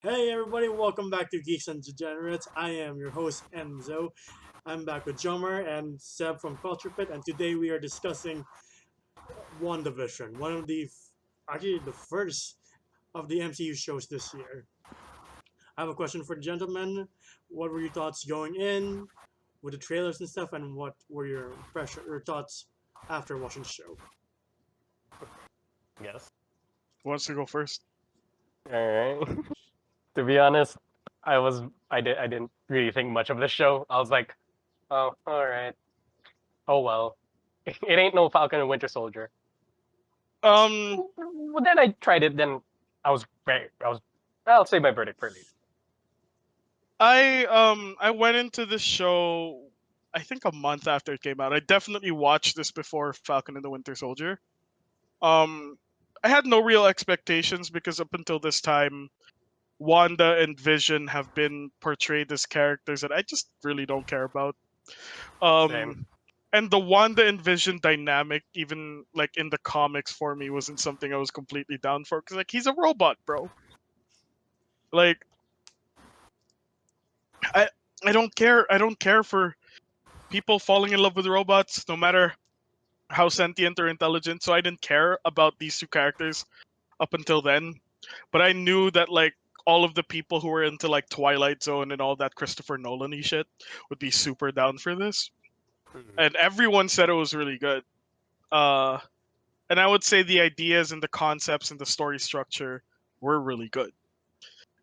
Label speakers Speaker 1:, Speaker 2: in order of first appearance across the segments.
Speaker 1: Hey everybody, welcome back to Geeks and Degenerates. I am your host Enzo. I'm back with Jomer and Seb from Culture Pit, and today we are discussing WandaVision, one of actually the first of the MCU shows this year. I have a question for the gentlemen. What were your thoughts going in with the trailers and stuff, and what were your thoughts after watching the show?
Speaker 2: Yes.
Speaker 3: Who wants to go first?
Speaker 2: All right. To be honest, I didn't really think much of the show. I was like, oh, all right. Oh well. It ain't no Falcon and Winter Soldier.
Speaker 3: Um,
Speaker 2: But then I tried it. Then I was. I'll say my verdict for later.
Speaker 3: I went into this show I think a month after it came out. I definitely watched this before Falcon and the Winter Soldier. Um, I had no real expectations because up until this time, Wanda and Vision have been portrayed as characters that I just really don't care about.
Speaker 2: Same.
Speaker 3: Um, and the Wanda and Vision dynamic, even like in the comics for me, wasn't something I was completely down for because like he's a robot, bro. Like I I don't care. I don't care for people falling in love with robots, no matter how sentient or intelligent. So I didn't care about these two characters up until then. But I knew that like all of the people who were into like Twilight Zone and all that Christopher Nolan-y shit would be super down for this.
Speaker 2: Mhm.
Speaker 3: And everyone said it was really good. Uh and I would say the ideas and the concepts and the story structure were really good.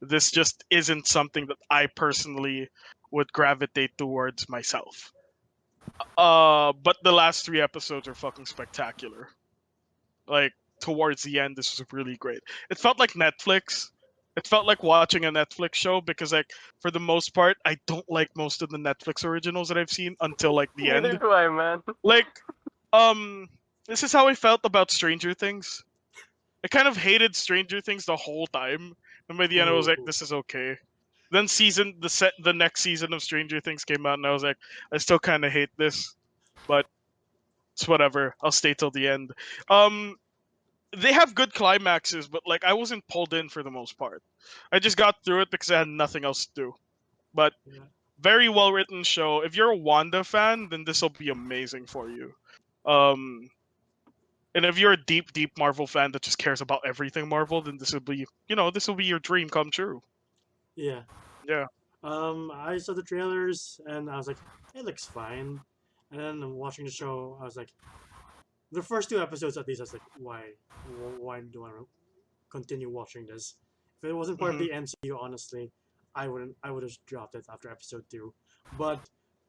Speaker 3: This just isn't something that I personally would gravitate towards myself. But the last three episodes are fucking spectacular. Like towards the end, this was really great. It felt like Netflix. It felt like watching a Netflix show because, like, for the most part, I don't like most of the Netflix originals that I've seen until like the
Speaker 2: Neither
Speaker 3: end.
Speaker 2: do I, man.
Speaker 3: Like, um, this is how I felt about Stranger Things. I kind of hated Stranger Things the whole time, and by the end, I was like,
Speaker 1: Ooh,
Speaker 3: "This is okay." Then the next season of Stranger Things came out, and I was like, "I still kind of hate this," but it's whatever. I'll stay till the end. Um, they have good climaxes, but like I wasn't pulled in for the most part. I just got through it because I had nothing else to do. But
Speaker 1: yeah.
Speaker 3: very well written show. If you're a Wanda fan, then this will be amazing for you. Um, and if you're a deep Marvel fan that just cares about everything Marvel, then this will be your dream come true.
Speaker 1: Yeah.
Speaker 3: Yeah.
Speaker 1: I saw the trailers and I was like, it looks fine. And then watching the show, I was like, the first two episodes at least, I was like, why do I continue watching this? If it wasn't part of
Speaker 3: Hmm.
Speaker 1: the MCU, honestly, I would have dropped it after episode two. But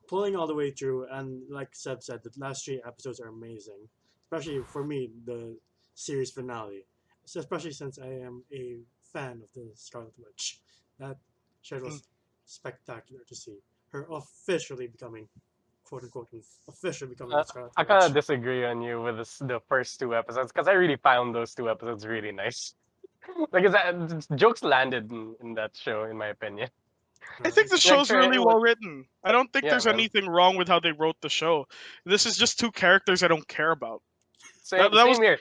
Speaker 1: pulling all the way through, and like Seb said, the last three episodes are amazing. Especially for me, the series finale. So especially since I am a fan of the Scarlet Witch. That shit was spectacular to see. Her officially becoming, quote unquote, officially becoming the Scarlet
Speaker 2: I kind of
Speaker 1: Witch.
Speaker 2: disagree on you with the first two episodes because I really found those two episodes really nice. Like, jokes landed in that show, in my opinion.
Speaker 3: I think the
Speaker 2: Like,
Speaker 3: show's
Speaker 2: sure,
Speaker 3: really
Speaker 2: it was,
Speaker 3: well written. I don't think
Speaker 2: yeah,
Speaker 3: there's
Speaker 2: man.
Speaker 3: anything wrong with how they wrote the show. This is just two characters I don't care about. That
Speaker 2: Same,
Speaker 3: that was
Speaker 2: same here.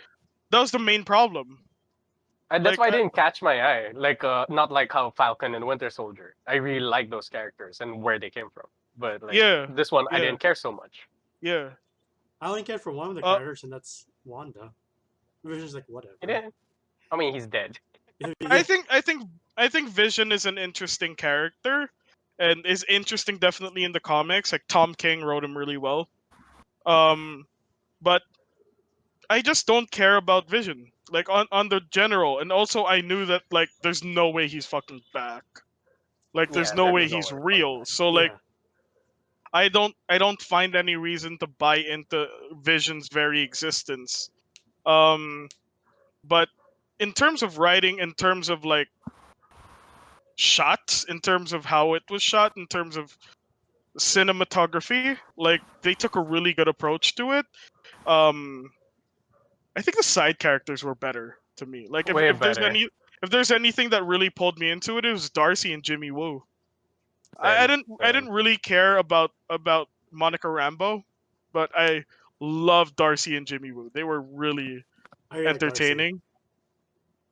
Speaker 3: that was the main problem.
Speaker 2: That's
Speaker 3: Like
Speaker 2: why I didn't catch my eye. Like, not like how Falcon and Winter Soldier. I really like those characters and where they came from. But like
Speaker 3: yeah,
Speaker 2: this one, I
Speaker 3: yeah,
Speaker 2: didn't care so much.
Speaker 3: yeah.
Speaker 1: I only care for one of the
Speaker 3: Uh,
Speaker 1: characters, and that's Wanda. Vision's like
Speaker 2: It
Speaker 1: whatever.
Speaker 2: didn't. I mean, he's dead.
Speaker 3: I
Speaker 1: Yeah,
Speaker 3: think I think I think Vision is an interesting character, and is interesting definitely in the comics. Like Tom King wrote him really well. Um, but I just don't care about Vision. Like on the general, and also I knew that like there's no way he's fucking back. Like there's
Speaker 2: Yeah,
Speaker 3: no way
Speaker 2: there's no
Speaker 3: he's
Speaker 2: way coming
Speaker 3: real.
Speaker 2: back.
Speaker 3: So like
Speaker 1: yeah.
Speaker 3: I don't find any reason to buy into Vision's very existence. Um, but in terms of writing, in terms of like shots, in terms of how it was shot, in terms of cinematography, like they took a really good approach to it. Um, I think the side characters were better to me. Like
Speaker 2: Way better.
Speaker 3: if there's anything that really pulled me into it, it was Darcy and Jimmy Woo. I
Speaker 2: Same,
Speaker 3: didn't I
Speaker 2: same.
Speaker 3: didn't really care about Monica Rambeau, but I loved Darcy and Jimmy Woo. They were really
Speaker 1: I really like Darcy.
Speaker 3: entertaining.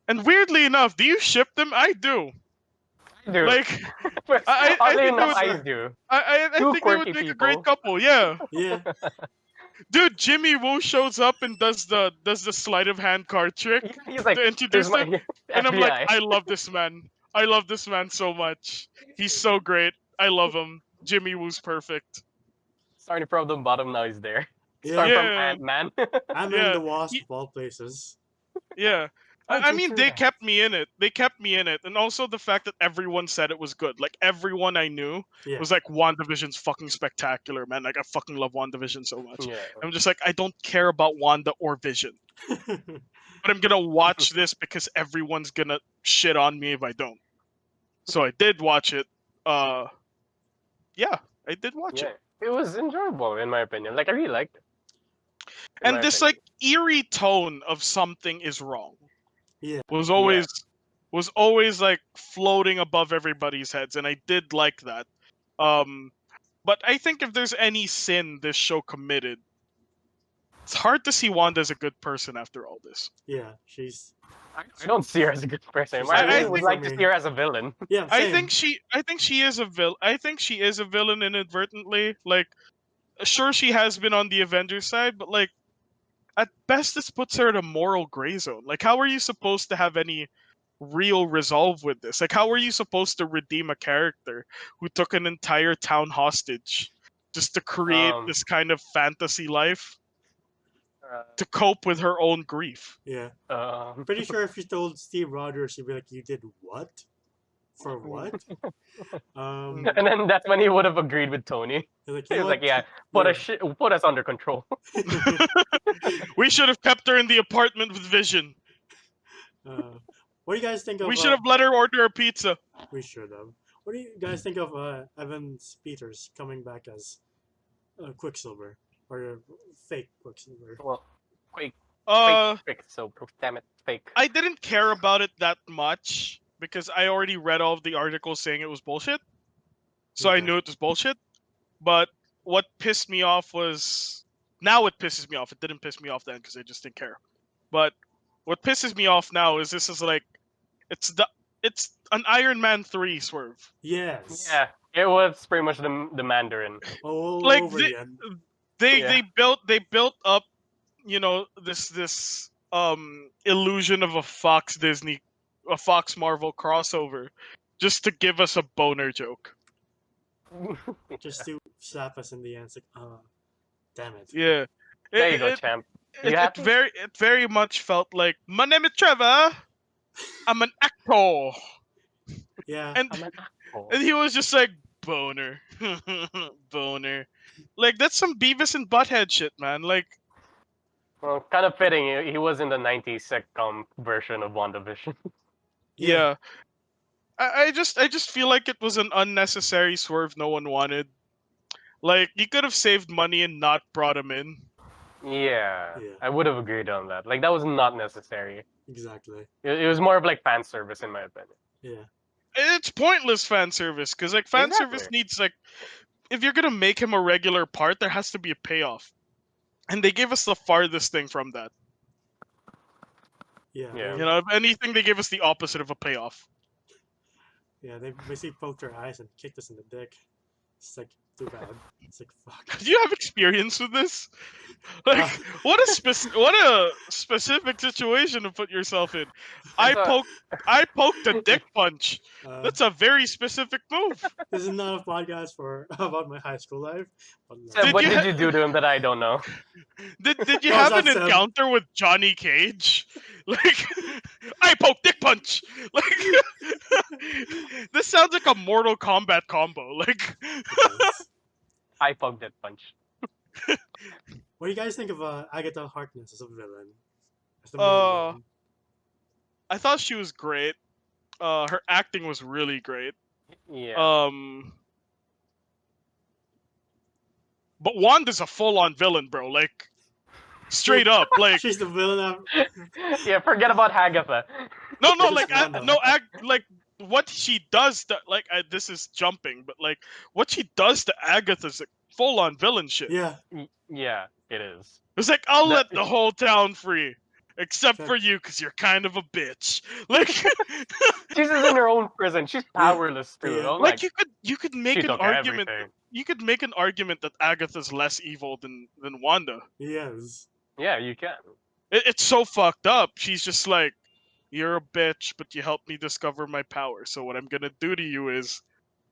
Speaker 3: And weirdly enough, do you ship them? I do.
Speaker 2: I do.
Speaker 3: Like, I
Speaker 2: Oddly
Speaker 3: think they
Speaker 2: enough,
Speaker 3: would.
Speaker 2: I do.
Speaker 3: I
Speaker 2: Two
Speaker 3: think they would
Speaker 2: quirky
Speaker 3: make a great
Speaker 2: people.
Speaker 3: couple. Yeah,
Speaker 1: Yeah,
Speaker 3: dude. Jimmy Woo shows up and does the sleight of hand card trick
Speaker 2: He's like,
Speaker 3: to
Speaker 2: here's
Speaker 3: introduce
Speaker 2: my
Speaker 3: them, and I'm like,
Speaker 2: FBI.
Speaker 3: I love this man. I love this man so much. He's so great. I love him. Jimmy Woo's perfect.
Speaker 2: Starting from the bottom, now he's there.
Speaker 1: yeah.
Speaker 2: Starting from
Speaker 3: Yeah,
Speaker 2: Ant-Man.
Speaker 1: I'm in
Speaker 3: yeah.
Speaker 1: the Wasp of all places.
Speaker 3: Yeah.
Speaker 2: How'd
Speaker 3: I
Speaker 2: you
Speaker 3: mean,
Speaker 2: do
Speaker 3: they
Speaker 2: that?
Speaker 3: kept me in it. They kept me in it. And also the fact that everyone said it was good. Like, everyone I knew
Speaker 1: Yeah.
Speaker 3: was like, WandaVision's fucking spectacular, man. Like, I fucking love WandaVision so much.
Speaker 2: Yeah.
Speaker 3: I'm just like, I don't care about Wanda or Vision. But I'm gonna watch this because everyone's gonna shit on me if I don't. So I did watch it. Uh, yeah, I did watch it.
Speaker 2: Yeah. It was enjoyable in my opinion. Like I really liked it. In my
Speaker 3: And this,
Speaker 2: opinion.
Speaker 3: like, eerie tone of something is wrong
Speaker 1: Yeah.
Speaker 3: was
Speaker 2: Yeah.
Speaker 3: always like floating above everybody's heads, and I did like that. Um, but I think if there's any sin this show committed, it's hard to see Wanda as a good person after all this.
Speaker 1: Yeah. She's
Speaker 2: I don't see her as a good person.
Speaker 1: she's
Speaker 2: I
Speaker 3: I
Speaker 2: really
Speaker 1: lame
Speaker 2: would
Speaker 3: think
Speaker 1: for
Speaker 2: like to
Speaker 1: me.
Speaker 2: see her as a villain.
Speaker 1: Yeah, same.
Speaker 3: I think she is a villain. I think she is a villain inadvertently. Like, sure, she has been on the Avengers side, but like, at best this puts her in a moral gray zone. Like, how are you supposed to have any real resolve with this? Like, how are you supposed to redeem a character who took an entire town hostage just to create
Speaker 2: Um,
Speaker 3: this kind of fantasy life
Speaker 2: uh,
Speaker 3: to cope with her own grief?
Speaker 1: Yeah.
Speaker 2: um,
Speaker 1: Pretty sure if you told Steve Rogers, he'd be like, "You did what? For what?"
Speaker 3: Mhm.
Speaker 2: and then that's when he would have agreed with Tony.
Speaker 1: He's like, "You
Speaker 2: He
Speaker 1: know
Speaker 2: was like,
Speaker 1: what?
Speaker 2: "Yeah,
Speaker 1: You're
Speaker 2: put us under control."
Speaker 1: right."
Speaker 3: We should have kept her in the apartment with Vision.
Speaker 1: What do you guys think
Speaker 3: We
Speaker 1: of?
Speaker 3: should have let her order a pizza.
Speaker 1: We should have. What do you guys think of Evans Peters coming back as Quicksilver or fake Quicksilver?
Speaker 2: Well, fake,
Speaker 3: Uh,
Speaker 2: fake. So damn it, fake.
Speaker 3: I didn't care about it that much because I already read all of the articles saying it was bullshit. So I
Speaker 1: Okay.
Speaker 3: knew it was bullshit. But what pissed me off was now it pisses me off. It didn't piss me off then because I just didn't care. But what pisses me off now is this is like it's the it's an Iron Man 3 swerve.
Speaker 1: Yes.
Speaker 2: Yeah, it was pretty much the Mandarin.
Speaker 1: All
Speaker 3: Like
Speaker 1: over again.
Speaker 2: Yeah.
Speaker 3: they built up, this illusion of a Fox Marvel crossover just to give us a boner joke.
Speaker 1: Just to slap us in the end. It's like, damn it.
Speaker 3: Yeah.
Speaker 2: There you go,
Speaker 3: It,
Speaker 2: champ. You happy?
Speaker 3: it very much felt like, my name is Trevor. I'm an actor.
Speaker 1: Yeah.
Speaker 3: And
Speaker 2: I'm an apple.
Speaker 3: and he was just like, boner. Boner. Like, that's some Beavis and Butthead shit, man. Like,
Speaker 2: Well, kind of fitting. He was in the '90s sitcom version of WandaVision.
Speaker 1: Yeah.
Speaker 3: yeah. I just feel like it was an unnecessary swerve no one wanted. Like, you could have saved money and not brought him in.
Speaker 2: Yeah,
Speaker 1: Yeah.
Speaker 2: I would have agreed on that. Like that was not necessary.
Speaker 1: Exactly.
Speaker 2: It was more of like fan service, in my opinion.
Speaker 1: Yeah.
Speaker 3: It's pointless fan service because, like, fan
Speaker 2: Exactly.
Speaker 3: service needs, like, if you're gonna make him a regular part, there has to be a payoff. And they gave us the farthest thing from that.
Speaker 1: Yeah.
Speaker 2: Yeah.
Speaker 3: You know, if anything, they gave us the opposite of a payoff.
Speaker 1: They basically poked our eyes and kicked us in the dick. It's like, too bad. It's like, fuck.
Speaker 3: Do you have experience with this? Like,
Speaker 1: Uh,
Speaker 3: what a specific situation to put yourself in.
Speaker 2: It's
Speaker 3: I
Speaker 2: a,
Speaker 3: poked I poked a dick punch.
Speaker 1: uh,
Speaker 3: That's a very specific move.
Speaker 1: this is not a podcast for about my high school life. But
Speaker 2: Seb,
Speaker 3: Did
Speaker 2: what
Speaker 3: you
Speaker 2: did
Speaker 3: ha-
Speaker 2: you do to him that I don't know?
Speaker 3: did you
Speaker 1: What was
Speaker 3: have
Speaker 1: that,
Speaker 3: an
Speaker 1: Seb?
Speaker 3: encounter with Johnny Cage? Like, I poke dick punch. Like, this sounds like a Mortal Kombat combo. Like,
Speaker 1: It does.
Speaker 2: I pugged that punch.
Speaker 1: What do you guys think of Agatha Harkness as a villain? As the main
Speaker 3: uh,
Speaker 1: villain?
Speaker 3: I thought she was great. Her acting was really great.
Speaker 2: Yeah.
Speaker 3: Um, but Wanda's a full-on villain, bro. Like, straight up. Like,
Speaker 1: She's the villain of
Speaker 2: Yeah, forget about Hagatha.
Speaker 3: no,
Speaker 1: just
Speaker 3: like,
Speaker 1: Wanda.
Speaker 3: like, what she does to, like, this is jumping, but like what she does to Agatha's like full-on villain shit.
Speaker 1: Yeah.
Speaker 2: Yeah, it is.
Speaker 3: It's like, I'll
Speaker 2: That
Speaker 3: let the whole town free. except
Speaker 1: Except,
Speaker 3: for you, because you're kind of a bitch. Like,
Speaker 2: She's just in her own prison. She's
Speaker 1: yeah,
Speaker 2: powerless too.
Speaker 1: yeah,
Speaker 2: I'm
Speaker 3: like
Speaker 2: like,
Speaker 3: you could
Speaker 2: she
Speaker 3: make an
Speaker 2: took
Speaker 3: argument.
Speaker 2: everything.
Speaker 3: You could make an argument that Agatha's less evil than Wanda.
Speaker 1: yes.
Speaker 2: Yeah, you can.
Speaker 3: It's so fucked up. She's just like, you're a bitch, but you helped me discover my power. So what I'm gonna do to you is,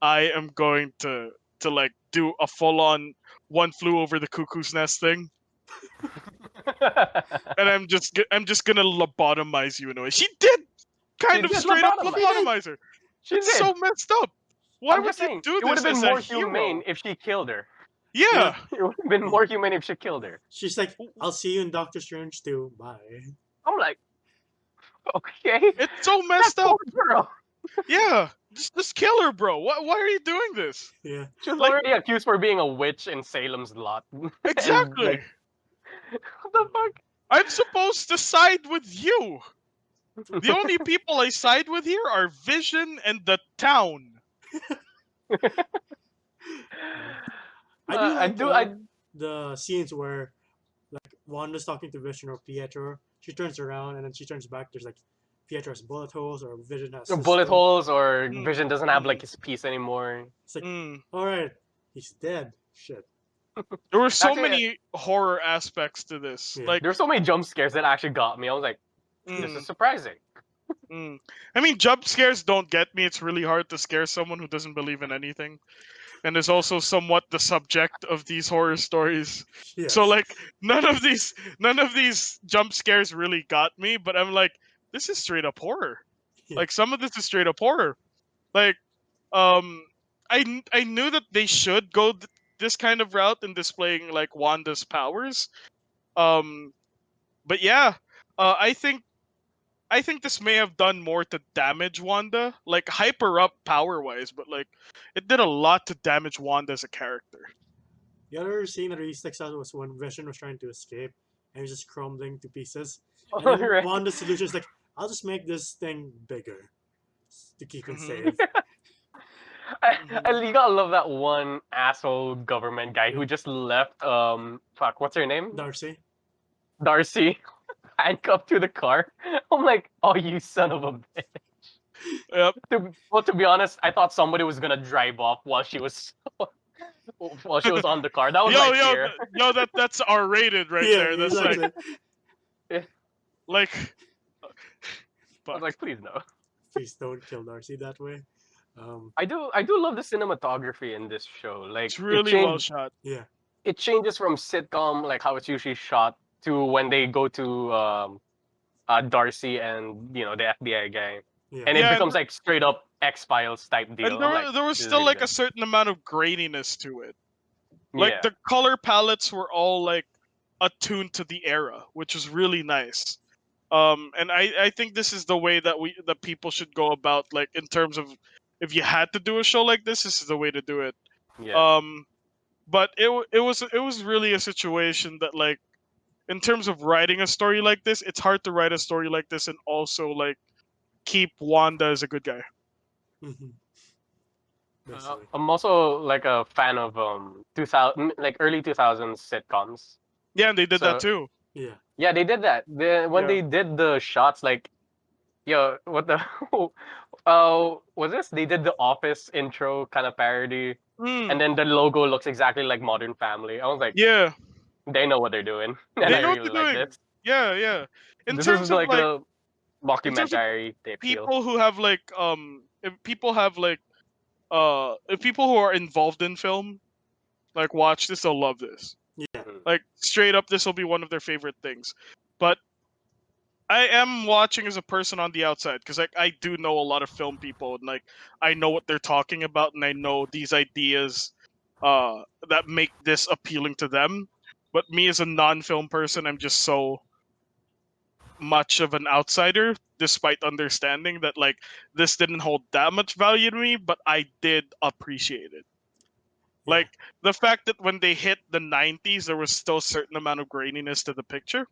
Speaker 3: I am going to like do a full on one flew over the cuckoo's nest thing, and I'm just gonna lobotomize you in a way. She did
Speaker 2: She
Speaker 3: kind of
Speaker 2: did
Speaker 3: straight up
Speaker 2: lobotomize.
Speaker 1: She did.
Speaker 3: lobotomize her.
Speaker 2: She
Speaker 3: It's
Speaker 2: did.
Speaker 3: so messed up. Why
Speaker 2: I'm
Speaker 3: would
Speaker 2: just
Speaker 3: you
Speaker 2: saying,
Speaker 3: do
Speaker 2: it would
Speaker 3: this
Speaker 2: have been
Speaker 3: as a
Speaker 2: more humane
Speaker 3: hero?
Speaker 2: if she killed her.
Speaker 1: Yeah.
Speaker 3: Yeah.
Speaker 2: It would have been
Speaker 1: Yeah.
Speaker 2: more humane if she killed her.
Speaker 1: She's like, I'll see you in Doctor Strange too. Bye.
Speaker 2: I'm like, okay,
Speaker 3: It's so
Speaker 2: that
Speaker 3: messed
Speaker 2: poor
Speaker 3: up.
Speaker 2: girl.
Speaker 3: Yeah. Just kill her, bro. Why are you doing this?
Speaker 1: Yeah.
Speaker 2: She was
Speaker 3: Like,
Speaker 2: already accused for being a witch in Salem's Lot, and
Speaker 3: exactly.
Speaker 2: like, what the
Speaker 3: I'm supposed to side with you. The
Speaker 2: fuck?
Speaker 3: only people I side with here are Vision and the town.
Speaker 1: Yeah. I do
Speaker 2: I
Speaker 1: like
Speaker 2: do. I
Speaker 1: the scenes where like Wanda's talking to Vision or Pietro. She turns around and then she turns back. There's like Pietro's bullet holes or Vision has his
Speaker 2: bullet
Speaker 1: stone.
Speaker 2: holes or
Speaker 3: Mm,
Speaker 2: Vision doesn't have like
Speaker 3: mm,
Speaker 2: his piece anymore.
Speaker 1: It's like,
Speaker 3: mm.
Speaker 1: all right, he's dead. Shit.
Speaker 3: There were so
Speaker 2: Actually,
Speaker 3: many horror aspects to this.
Speaker 1: Yeah.
Speaker 3: Like,
Speaker 2: there were so many jump scares that actually got me. I was like, this is
Speaker 3: mm,
Speaker 2: surprising.
Speaker 3: mm. I mean, jump scares don't get me. It's really hard to scare someone who doesn't believe in anything, and is also somewhat the subject of these horror stories. So
Speaker 1: Yes.
Speaker 3: like, none of these jump scares really got me. But I'm like, this is straight up horror.
Speaker 1: Yeah.
Speaker 3: Like, some of this is straight up horror. Like, um, I knew that they should go this kind of route in displaying like Wanda's powers. Um, but yeah, I think this may have done more to damage Wanda, like hype her up power wise, but like it did a lot to damage Wanda as a character.
Speaker 1: The other scene that really sticks out was when Vision was trying to escape and he was just crumbling to pieces. And then
Speaker 2: Right?
Speaker 1: Wanda's solution is like, I'll just make this thing bigger to keep him
Speaker 3: Hmm.
Speaker 1: safe.
Speaker 2: You gotta love that one asshole government guy
Speaker 1: Yeah.
Speaker 2: who just left. Fuck, what's her name?
Speaker 1: Darcy.
Speaker 2: Darcy, handcuffed to the car. I'm like, oh, you son of a bitch.
Speaker 3: Yep.
Speaker 2: Well, to be honest, I thought somebody was gonna drive off while she was while she was on the car. That was my fear.
Speaker 3: Yo, that's R rated right
Speaker 1: Yeah,
Speaker 3: there. That's like
Speaker 1: exactly.
Speaker 2: I
Speaker 3: like
Speaker 2: was
Speaker 3: fuck.
Speaker 2: like, please no.
Speaker 1: Please don't kill Darcy that way. Um,
Speaker 2: I do love the cinematography in this show. Like
Speaker 3: It's really well shot.
Speaker 1: yeah,
Speaker 2: it changes from sitcom like how it's usually shot to when they go to Darcy and the FBI guy,
Speaker 1: yeah,
Speaker 2: and it
Speaker 3: Yeah,
Speaker 2: becomes like straight up X Files type
Speaker 3: and
Speaker 2: deal. I'm like,
Speaker 3: there was
Speaker 2: this is
Speaker 3: still
Speaker 2: really
Speaker 3: like a
Speaker 2: good.
Speaker 3: certain amount of graininess to it. Like
Speaker 2: Yeah,
Speaker 3: the color palettes were all like attuned to the era, which is really nice. And I think this is the way that people should go about, like, in terms of, if you had to do a show like this is the way to do it.
Speaker 2: yeah,
Speaker 3: Um, but it was really a situation that, like, in terms of writing a story like this, it's hard to write a story like this and also like keep Wanda as a good guy.
Speaker 1: mhm, basically.
Speaker 2: I'm also like a fan of 2000 like early 2000s sitcoms.
Speaker 3: Yeah, and they did that
Speaker 2: So
Speaker 3: too.
Speaker 1: Yeah,
Speaker 2: yeah, they did that. When
Speaker 3: Yeah.
Speaker 2: they did the shots, like, yo, what the was this? They did the Office intro kind of parody,
Speaker 3: Mm,
Speaker 2: and then the logo looks exactly like Modern Family. I was like,
Speaker 3: yeah,
Speaker 2: they know what they're doing, and
Speaker 3: they
Speaker 2: I
Speaker 3: know what
Speaker 2: really
Speaker 3: they're
Speaker 2: like
Speaker 3: doing.
Speaker 2: this.
Speaker 3: Yeah, yeah. In
Speaker 2: This is
Speaker 3: terms of
Speaker 2: like
Speaker 3: like,
Speaker 2: a
Speaker 3: in terms of
Speaker 2: mockumentary type feel.
Speaker 3: people who have like, if people have like, if people who are involved in film like watch this, they'll love this.
Speaker 1: yeah,
Speaker 2: Mm.
Speaker 3: Like, straight up, this will be one of their favorite things. But I am watching as a person on the outside, because like I do know a lot of film people, and like I know what they're talking about, and I know these ideas that make this appealing to them. But me as a non-film person, I'm just so much of an outsider, despite understanding that like this didn't hold that much value to me, but I did appreciate it.
Speaker 1: yeah,
Speaker 3: Like, the fact that when they hit the 90s, there was still a certain amount of graininess to the picture.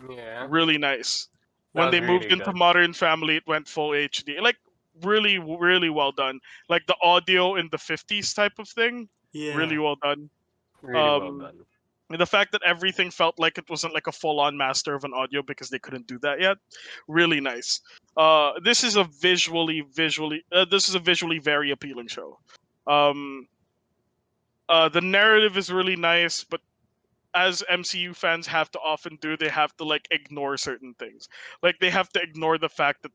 Speaker 2: Yeah,
Speaker 3: Really nice.
Speaker 2: that
Speaker 3: When
Speaker 2: was
Speaker 3: they moved
Speaker 2: really
Speaker 3: into
Speaker 2: good.
Speaker 3: Modern Family, it went full HD. Like, really, really well done. Like the audio in the 50s type of thing, really
Speaker 1: yeah.
Speaker 3: well done.
Speaker 2: Really well
Speaker 3: Um,
Speaker 2: done.
Speaker 3: the fact that everything felt like it wasn't like a full-on master of an audio because they couldn't do that yet, really nice. This is a visually very appealing show. Um, the narrative is really nice, but as MCU fans have to often do, they have to like ignore certain things. Like they have to ignore the fact that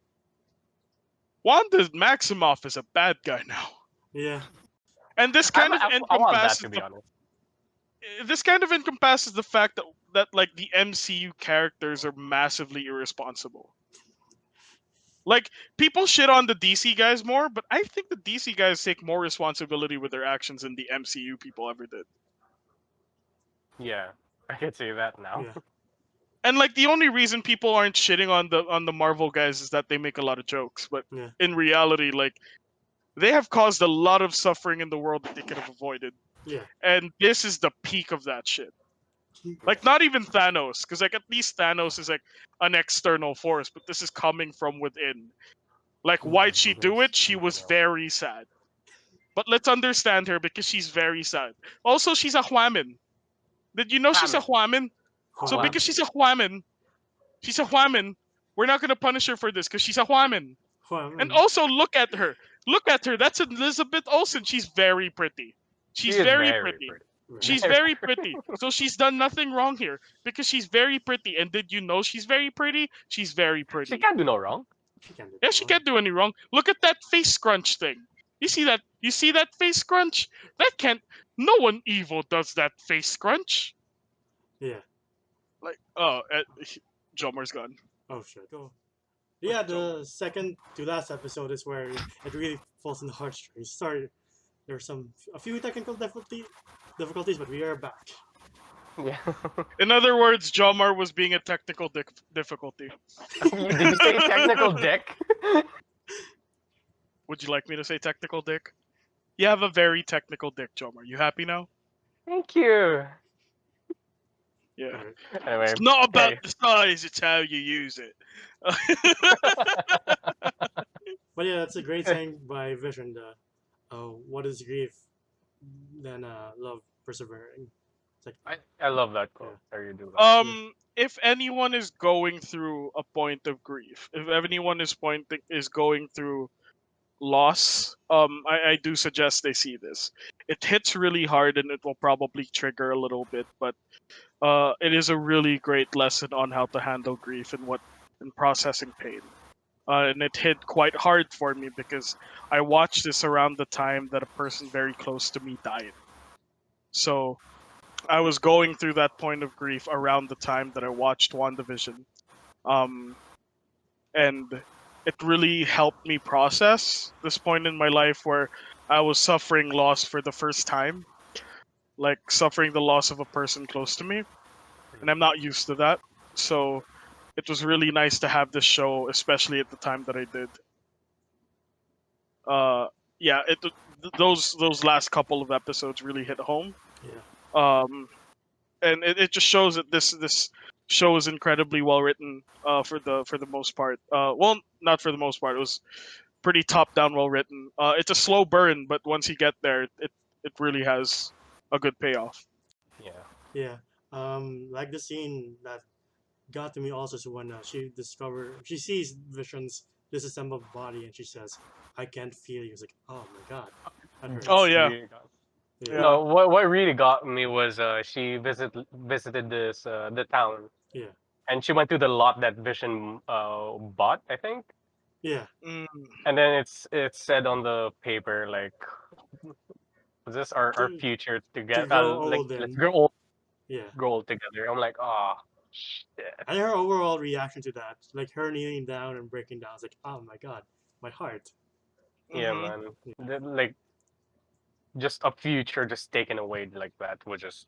Speaker 3: Wanda Maximoff is a bad guy now,
Speaker 1: Yeah.
Speaker 3: and
Speaker 2: I want that, to be honest.
Speaker 3: this kind of encompasses the fact that like the MCU characters are massively irresponsible. Like people shit on the DC guys more, but I think the DC guys take more responsibility with their actions than the MCU people ever did.
Speaker 2: Yeah, I could say that now.
Speaker 1: Yeah.
Speaker 3: And like the only reason people aren't shitting on the Marvel guys is that they make a lot of jokes, but
Speaker 1: Yeah.
Speaker 3: in reality, like they have caused a lot of suffering in the world that they could have avoided.
Speaker 1: Yeah.
Speaker 3: And this is the peak of that shit. Like not even Thanos, because like at least Thanos is like an external force, but this is coming from within. Like why'd she do it? She was very sad. But let's understand her because she's very sad. Also, she's a Huamin. Did you know she's a
Speaker 2: Famine.
Speaker 3: Huamin? So
Speaker 1: Huamin.
Speaker 3: because she's a Huamin, we're not gonna punish her for this because she's a Huamin. And
Speaker 1: Huamin.
Speaker 3: also look at her. Look at her. That's Elizabeth Olsen. She's very pretty.
Speaker 2: She
Speaker 3: She's
Speaker 2: is
Speaker 3: very
Speaker 2: very
Speaker 3: pretty.
Speaker 2: pretty.
Speaker 3: She's
Speaker 2: Very
Speaker 3: very
Speaker 2: pretty.
Speaker 3: pretty. So she's done nothing wrong here because she's very pretty. And did you know she's very pretty? She's very
Speaker 2: She
Speaker 3: pretty.
Speaker 2: can't do no wrong.
Speaker 1: She can't do
Speaker 3: Yeah,
Speaker 1: no
Speaker 3: she
Speaker 1: wrong.
Speaker 3: can't do any wrong. Look at that face scrunch thing. You see that? You see that face scrunch? That can't. No one evil does that face scrunch.
Speaker 1: Yeah.
Speaker 3: Like, Jomer's gone.
Speaker 1: Oh shit. Oh.
Speaker 3: Okay,
Speaker 1: Yeah,
Speaker 3: Jomer.
Speaker 1: the second to last episode is where it really falls in the heartstrings. Sorry, there's a few technical difficulties, but we are back.
Speaker 2: Yeah.
Speaker 3: In other words, Jomar was being a technical difficulty.
Speaker 2: Did you say technical dick?
Speaker 3: Would you like me to say technical dick? You have a very technical dick, Jomar. You happy now?
Speaker 2: Thank you.
Speaker 3: Yeah.
Speaker 1: Alright.
Speaker 2: Anyway,
Speaker 3: It's not about
Speaker 2: okay.
Speaker 3: the size, it's how you use it.
Speaker 1: But yeah, that's a great saying by Vision. What is grief? Then love persevering. It's like
Speaker 2: I love that
Speaker 1: yeah,
Speaker 2: quote. I really do love it.
Speaker 3: If anyone is going through a point of grief, if anyone is going through loss, I do suggest they see this. It hits really hard and it will probably trigger a little bit, but it is a really great lesson on how to handle grief and processing pain. And it hit quite hard for me because I watched this around the time that a person very close to me died. So I was going through that point of grief around the time that I watched WandaVision. Um, and it really helped me process this point in my life where I was suffering loss for the first time, like suffering the loss of a person close to me, and I'm not used to that. So it was really nice to have this show, especially at the time that I did. Uh, yeah, those last couple of episodes really hit home.
Speaker 1: yeah,
Speaker 3: And it just shows that this show is incredibly well written for the most part. Well, not for the most part. It was pretty top down well written. It's a slow burn, but once you get there, it really has a good payoff.
Speaker 2: Yeah.
Speaker 1: yeah. Like the scene that got to me also is when she sees Vision's disassembled body and she says, "I can't feel you." It's like, oh my god, that
Speaker 3: Oh
Speaker 1: hurts.
Speaker 2: That's
Speaker 3: yeah,
Speaker 2: really good.
Speaker 1: Yeah,
Speaker 3: yeah.
Speaker 2: No, what really got me was she visited this the town,
Speaker 1: yeah,
Speaker 2: and she went to the lot that Vision bought, I think.
Speaker 1: yeah.
Speaker 3: Mm,
Speaker 2: And then it said on the paper like, "Was this our
Speaker 1: To
Speaker 2: future
Speaker 1: to
Speaker 2: together?
Speaker 1: grow
Speaker 2: Like
Speaker 1: old
Speaker 2: let's
Speaker 1: and yeah.
Speaker 2: grow old together." I'm like, oh shit.
Speaker 1: And her overall reaction to that, like her kneeling down and breaking down, is like, oh my god, my heart.
Speaker 2: Yeah,
Speaker 3: hmm
Speaker 2: man. Like just a future just taken away like that was just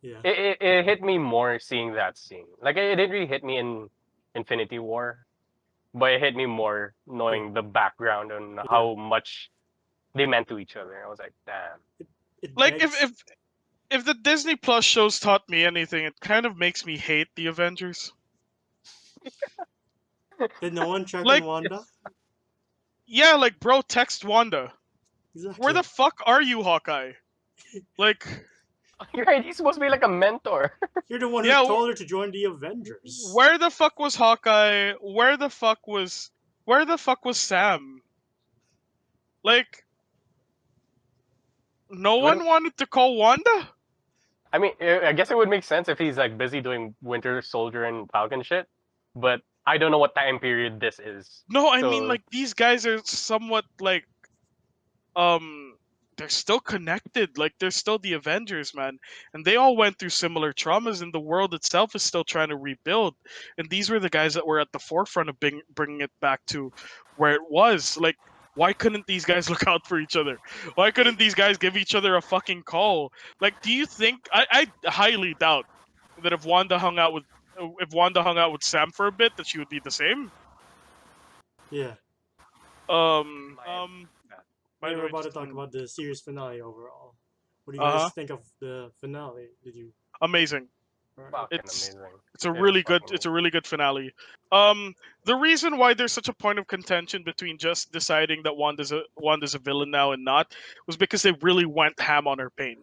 Speaker 1: Yeah,
Speaker 2: it hit me more seeing that scene. Like it didn't really hit me in Infinity War, but it hit me more
Speaker 1: yeah,
Speaker 2: knowing the background and
Speaker 1: yeah.
Speaker 2: how much they meant to each other. I was like, damn.
Speaker 1: It
Speaker 3: Like
Speaker 1: begs.
Speaker 3: if the Disney Plus shows taught me anything, it kind of makes me hate the Avengers.
Speaker 1: Did no one check on
Speaker 3: Like
Speaker 1: Wanda?
Speaker 3: yeah, like bro, text Wanda. Where the
Speaker 1: Exactly.
Speaker 3: fuck are you, Hawkeye? Like
Speaker 2: You're right. He's supposed to be like a mentor.
Speaker 1: You're the one who
Speaker 3: Yeah,
Speaker 1: told her to join the Avengers.
Speaker 3: where the fuck was Hawkeye? Where the fuck was Sam? Like, no
Speaker 2: It wouldn't.
Speaker 3: one wanted to call Wanda?
Speaker 2: I mean, I guess it would make sense if he's like busy doing Winter Soldier and Falcon shit, but I don't know what time period this is.
Speaker 3: No, I mean
Speaker 2: So
Speaker 3: like these guys are somewhat like um they're still connected. Like they're still the Avengers, man. And they all went through similar traumas and the world itself is still trying to rebuild. And these were the guys that were at the forefront of bringing it back to where it was. Like why couldn't these guys look out for each other? Why couldn't these guys give each other a fucking call? Like do you think I highly doubt that if Wanda hung out with Sam for a bit that she would be the same?
Speaker 1: Yeah.
Speaker 3: Um,
Speaker 2: my
Speaker 3: by
Speaker 1: Yeah,
Speaker 3: the
Speaker 1: we're
Speaker 3: way,
Speaker 1: about to
Speaker 3: just
Speaker 1: talk about the series finale overall. What do you
Speaker 3: uh
Speaker 1: guys
Speaker 3: huh,
Speaker 1: think of the finale? Did you?
Speaker 3: amazing.
Speaker 1: Alright.
Speaker 2: fucking
Speaker 3: It's
Speaker 2: amazing.
Speaker 3: it's a
Speaker 2: It is
Speaker 3: really good
Speaker 2: fucking.
Speaker 3: finale. The reason why there's such a point of contention between just deciding that Wanda's a villain now and not was because they really went ham on her pain.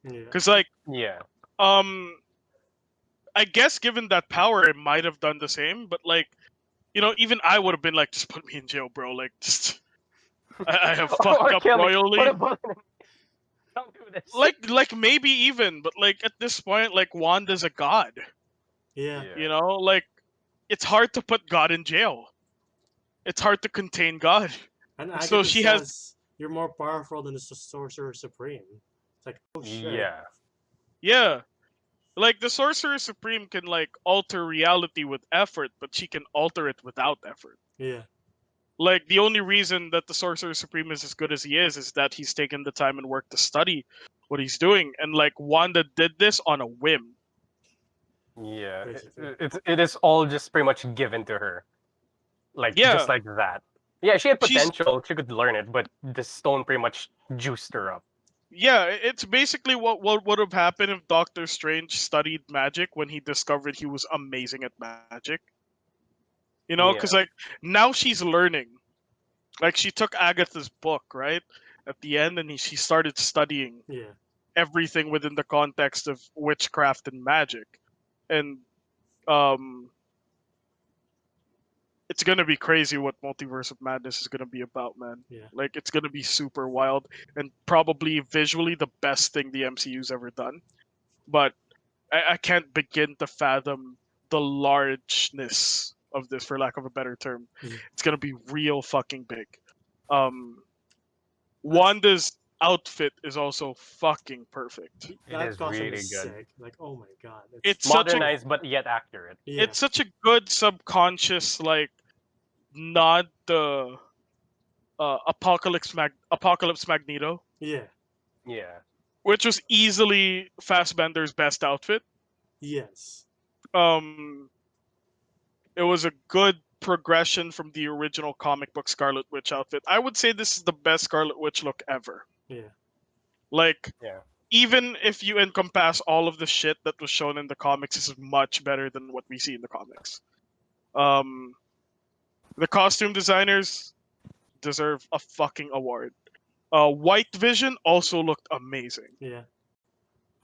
Speaker 1: Yeah.
Speaker 3: Cause like
Speaker 2: Yeah.
Speaker 3: um, I guess given that power, it might have done the same. But like even I would have been like, just put me in jail, bro. Like just I have fucked
Speaker 2: Or
Speaker 3: up
Speaker 2: kill me. Put a
Speaker 3: royally.
Speaker 2: bullet in me. Don't do this.
Speaker 3: Like maybe even, but like at this point, like Wanda's a god.
Speaker 1: Yeah.
Speaker 2: Yeah.
Speaker 3: Like it's hard to put God in jail. It's hard to contain God.
Speaker 1: And
Speaker 3: So
Speaker 1: Agatha
Speaker 3: she has,
Speaker 1: says you're more powerful than the Sorcerer Supreme. It's like, oh shit.
Speaker 2: Yeah.
Speaker 3: yeah, like the Sorcerer Supreme can like alter reality with effort, but she can alter it without effort.
Speaker 1: Yeah.
Speaker 3: Like the only reason that the Sorcerer Supreme is as good as he is that he's taken the time and work to study what he's doing. And like Wanda did this on a whim.
Speaker 2: Yeah.
Speaker 1: Basically.
Speaker 2: It is all just pretty much given to her. Like just
Speaker 3: Yeah,
Speaker 2: like that. Yeah, she had
Speaker 3: she's
Speaker 2: potential. She could learn it, but the stone pretty much juiced her up.
Speaker 3: yeah, it's basically what would have happened if Doctor Strange studied magic when he discovered he was amazing at magic. Because
Speaker 2: Yeah.
Speaker 3: like now she's learning. Like she took Agatha's book, right? At the end, and she started studying
Speaker 1: Yeah.
Speaker 3: everything within the context of witchcraft and magic. And um it's gonna be crazy what Multiverse of Madness is gonna be about, man.
Speaker 1: Yeah.
Speaker 3: Like it's gonna be super wild and probably visually the best thing the MCU's ever done. But I can't begin to fathom the largeness of this, for lack of a better term.
Speaker 1: Yeah.
Speaker 3: It's gonna be real fucking big. Um,
Speaker 1: That's
Speaker 3: Wanda's outfit is also fucking perfect.
Speaker 2: It
Speaker 1: that
Speaker 2: is
Speaker 1: costume
Speaker 2: really
Speaker 1: is
Speaker 2: good.
Speaker 1: sick. Like, oh my god, it's
Speaker 3: It's such a
Speaker 1: cool.
Speaker 2: Modernized but yet accurate.
Speaker 1: Yeah.
Speaker 3: it's such a good subconscious like nod to Apocalypse Magneto,
Speaker 1: Yeah.
Speaker 2: Yeah.
Speaker 3: which was easily Fassbender's best outfit.
Speaker 1: Yes.
Speaker 3: Um, it was a good progression from the original comic book Scarlet Witch outfit. I would say this is the best Scarlet Witch look ever.
Speaker 1: Yeah.
Speaker 3: Like,
Speaker 2: Yeah.
Speaker 3: even if you encompass all of the shit that was shown in the comics, this is much better than what we see in the comics. Um, the costume designers deserve a fucking award. White Vision also looked amazing.
Speaker 1: Yeah.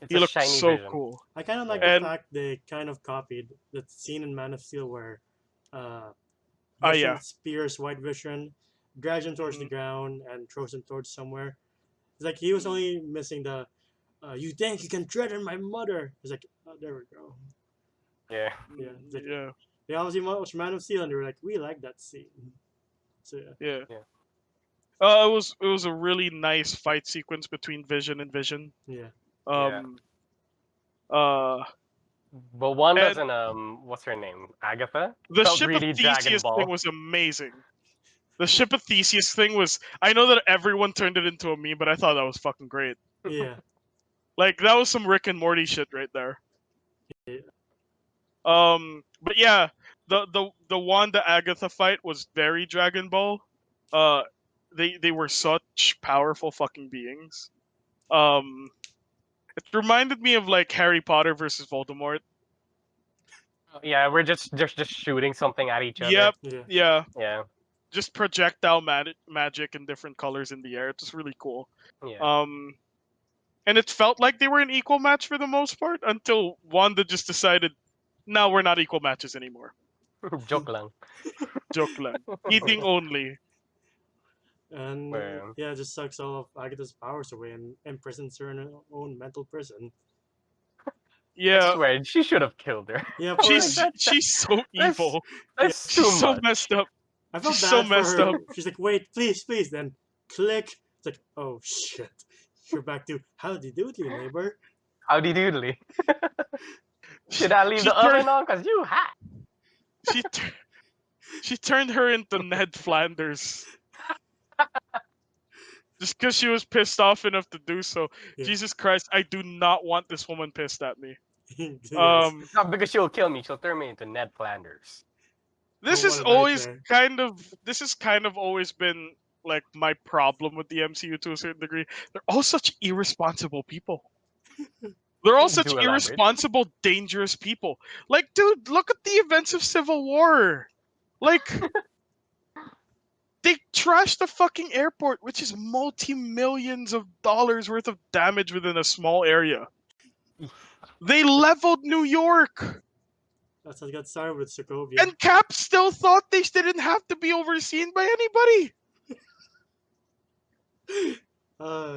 Speaker 2: It's
Speaker 3: He
Speaker 2: a
Speaker 3: looked
Speaker 2: shiny
Speaker 3: so
Speaker 2: vision.
Speaker 3: cool.
Speaker 1: I kind of like
Speaker 2: Yeah.
Speaker 1: the
Speaker 3: And
Speaker 1: fact they kind of copied the scene in Man of Steel where uh,
Speaker 3: yeah.
Speaker 1: Vision spears White Vision, drags him towards the
Speaker 3: Mhm.
Speaker 1: ground, and throws him towards somewhere. It's like he was
Speaker 3: Mhm.
Speaker 1: only missing the "You think you can threaten my mother?" It's like, oh, there we go.
Speaker 2: Yeah.
Speaker 1: Yeah. It's like,
Speaker 3: Yeah.
Speaker 1: they obviously watched Man of Steel and they were like, we like that scene. So yeah.
Speaker 3: Yeah.
Speaker 2: Yeah.
Speaker 3: It was a really nice fight sequence between Vision and Vision.
Speaker 1: Yeah.
Speaker 2: Yeah.
Speaker 3: Um uh
Speaker 2: But Wanda's
Speaker 3: and
Speaker 2: and what's her name? Agatha?
Speaker 3: the
Speaker 2: Felt
Speaker 3: ship of
Speaker 2: really Dragon
Speaker 3: Theseus thing
Speaker 2: Ball.
Speaker 3: was amazing. The ship of Theseus thing was I know that everyone turned it into a meme, but I thought that was fucking great.
Speaker 1: Yeah.
Speaker 3: Like that was some Rick and Morty shit right there.
Speaker 1: Yeah.
Speaker 3: But yeah, the Wanda Agatha fight was very Dragon Ball. Uh they were such powerful fucking beings. Um it reminded me of like Harry Potter versus Voldemort.
Speaker 2: Yeah, we're just shooting something at each other.
Speaker 3: Yep.
Speaker 1: Yeah.
Speaker 3: Yeah.
Speaker 2: Yeah.
Speaker 3: Just projectile magic in different colors in the air. It's just really cool.
Speaker 2: Yeah.
Speaker 3: Um and it felt like they were an equal match for the most part until Wanda just decided, no, we're not equal matches anymore.
Speaker 2: Joke lang.
Speaker 3: Joke lang. Eating only.
Speaker 1: And
Speaker 2: Well,
Speaker 1: yeah, just sucks all of Agatha's powers away and imprisons her in her own mental prison.
Speaker 2: I
Speaker 3: Yeah,
Speaker 2: swear, she should have killed her.
Speaker 1: Yeah,
Speaker 2: I'm
Speaker 1: poor.
Speaker 2: like,
Speaker 3: she's so
Speaker 2: that's,
Speaker 3: evil.
Speaker 1: Yeah,
Speaker 2: that's
Speaker 3: She's
Speaker 2: too
Speaker 3: so
Speaker 2: much.
Speaker 3: messed up.
Speaker 1: I
Speaker 3: She's
Speaker 1: felt
Speaker 3: so
Speaker 1: bad for
Speaker 3: messed up.
Speaker 1: her. She's like, wait, please, please. Then click. It's like, oh shit. You're back to howdy doodly, neighbor.
Speaker 2: Howdy doodly.
Speaker 3: She,
Speaker 2: Did I leave
Speaker 3: she
Speaker 2: the
Speaker 3: turned
Speaker 2: oven on? Cause you hot.
Speaker 3: she tur- she turned her into Ned Flanders just because she was pissed off enough to do so.
Speaker 1: Yeah.
Speaker 3: Jesus Christ, I do not want this woman pissed at me.
Speaker 1: Yes.
Speaker 2: Not because she'll kill me. She'll turn me into Ned Flanders.
Speaker 1: Oh,
Speaker 3: This
Speaker 1: what
Speaker 3: is
Speaker 1: a
Speaker 3: always
Speaker 1: nightmare.
Speaker 3: this has kind of always been like my problem with the MCU to a certain degree. They're all such irresponsible people. They're all such
Speaker 2: Do elaborate.
Speaker 3: irresponsible, dangerous people. Like, dude, look at the events of Civil War. Like, they trashed the fucking airport, which is multi-millions of dollars worth of damage within a small area. They leveled New York.
Speaker 1: That's how it got started with Sokovia.
Speaker 3: And Cap still thought they didn't have to be overseen by anybody.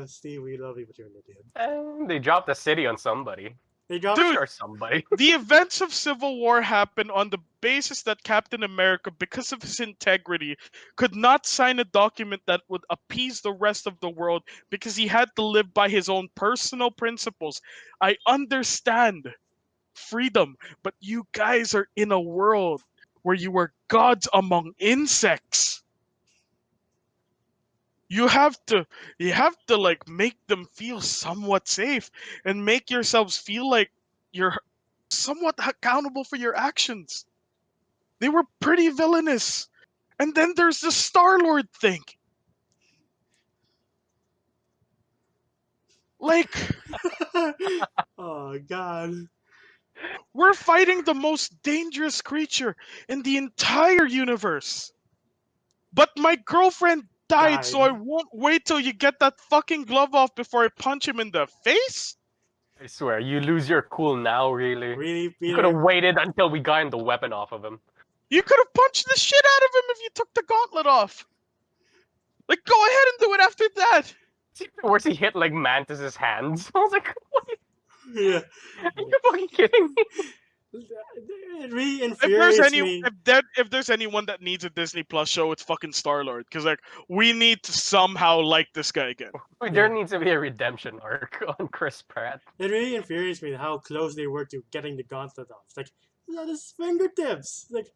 Speaker 1: Steve, we love you, but you're an idiot.
Speaker 2: And they dropped the city on somebody.
Speaker 1: They
Speaker 2: For
Speaker 1: dropped.
Speaker 3: Dude,
Speaker 2: sure, somebody.
Speaker 3: the events of Civil War happened on the basis that Captain America, because of his integrity, could not sign a document that would appease the rest of the world because he had to live by his own personal principles. I understand freedom, but you guys are in a world where you are gods among insects. You have to like make them feel somewhat safe and make yourselves feel like you're somewhat accountable for your actions. They were pretty villainous. And then there's the Star-Lord thing. Like,
Speaker 1: Oh God.
Speaker 3: we're fighting the most dangerous creature in the entire universe. But my girlfriend died, so
Speaker 1: Died.
Speaker 3: I won't wait till you get that fucking glove off before I punch him in the face?
Speaker 2: I swear, you lose your cool now, really.
Speaker 1: Really,
Speaker 2: You could have
Speaker 1: Peter?
Speaker 2: waited until we got the weapon off of him.
Speaker 3: You could have punched the shit out of him if you took the gauntlet off. Like, go ahead and do it after that.
Speaker 2: See, where's he hit like Mantis's hands? I was like, what?
Speaker 1: Yeah.
Speaker 2: Are you fucking kidding me?
Speaker 1: It really
Speaker 3: If there's
Speaker 1: infuriates me.
Speaker 3: if there's anyone that needs a Disney Plus show, it's fucking Star-Lord. Because like we need to somehow like this guy again.
Speaker 2: There needs to be a redemption arc on Chris Pratt.
Speaker 1: It really infuriates me how close they were to getting the gauntlet off. It's like, look at his fingertips. Like,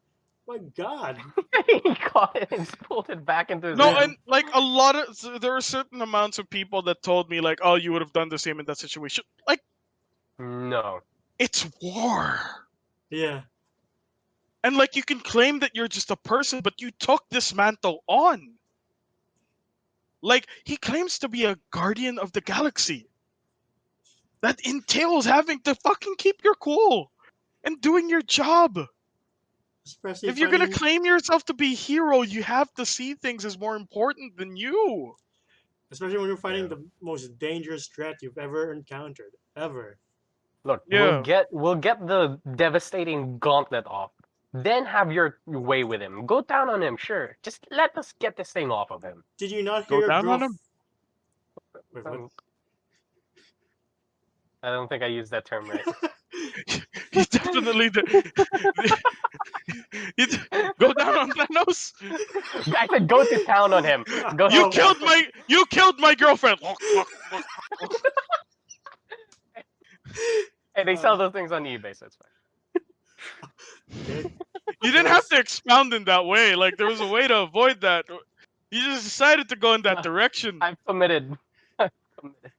Speaker 1: my God.
Speaker 2: He caught it and pulled it back into his
Speaker 3: No,
Speaker 1: Yeah.
Speaker 3: and like a lot of there are certain amounts of people that told me like, oh, you would have done the same in that situation. Like,
Speaker 2: No.
Speaker 3: it's war.
Speaker 1: Yeah.
Speaker 3: And like you can claim that you're just a person, but you took this mantle on. Like he claims to be a guardian of the galaxy. That entails having to fucking keep your cool and doing your job.
Speaker 1: Especially
Speaker 3: If you're gonna
Speaker 1: fighting,
Speaker 3: claim yourself to be a hero, you have to see things as more important than you.
Speaker 1: especially when you're fighting
Speaker 2: Yeah.
Speaker 1: the most dangerous threat you've ever encountered. Ever.
Speaker 2: Look,
Speaker 3: Yeah.
Speaker 2: we'll get the devastating gauntlet off. Then have your way with him. Go down on him, sure. Just let us get this thing off of him.
Speaker 1: Did you not hear
Speaker 3: Go
Speaker 1: your
Speaker 3: down on him.
Speaker 1: Wait, what?
Speaker 2: I don't think I used that term right.
Speaker 3: You definitely did. Go down on Thanos.
Speaker 2: I said go to town on him. Go
Speaker 3: You
Speaker 1: Oh,
Speaker 3: killed my girlfriend.
Speaker 2: Hey, they sell those things on eBay, so it's fine.
Speaker 1: okay.
Speaker 3: You didn't have to expound in that way. Like there was a way to avoid that. You just decided to go in that direction.
Speaker 2: I've committed. I've committed.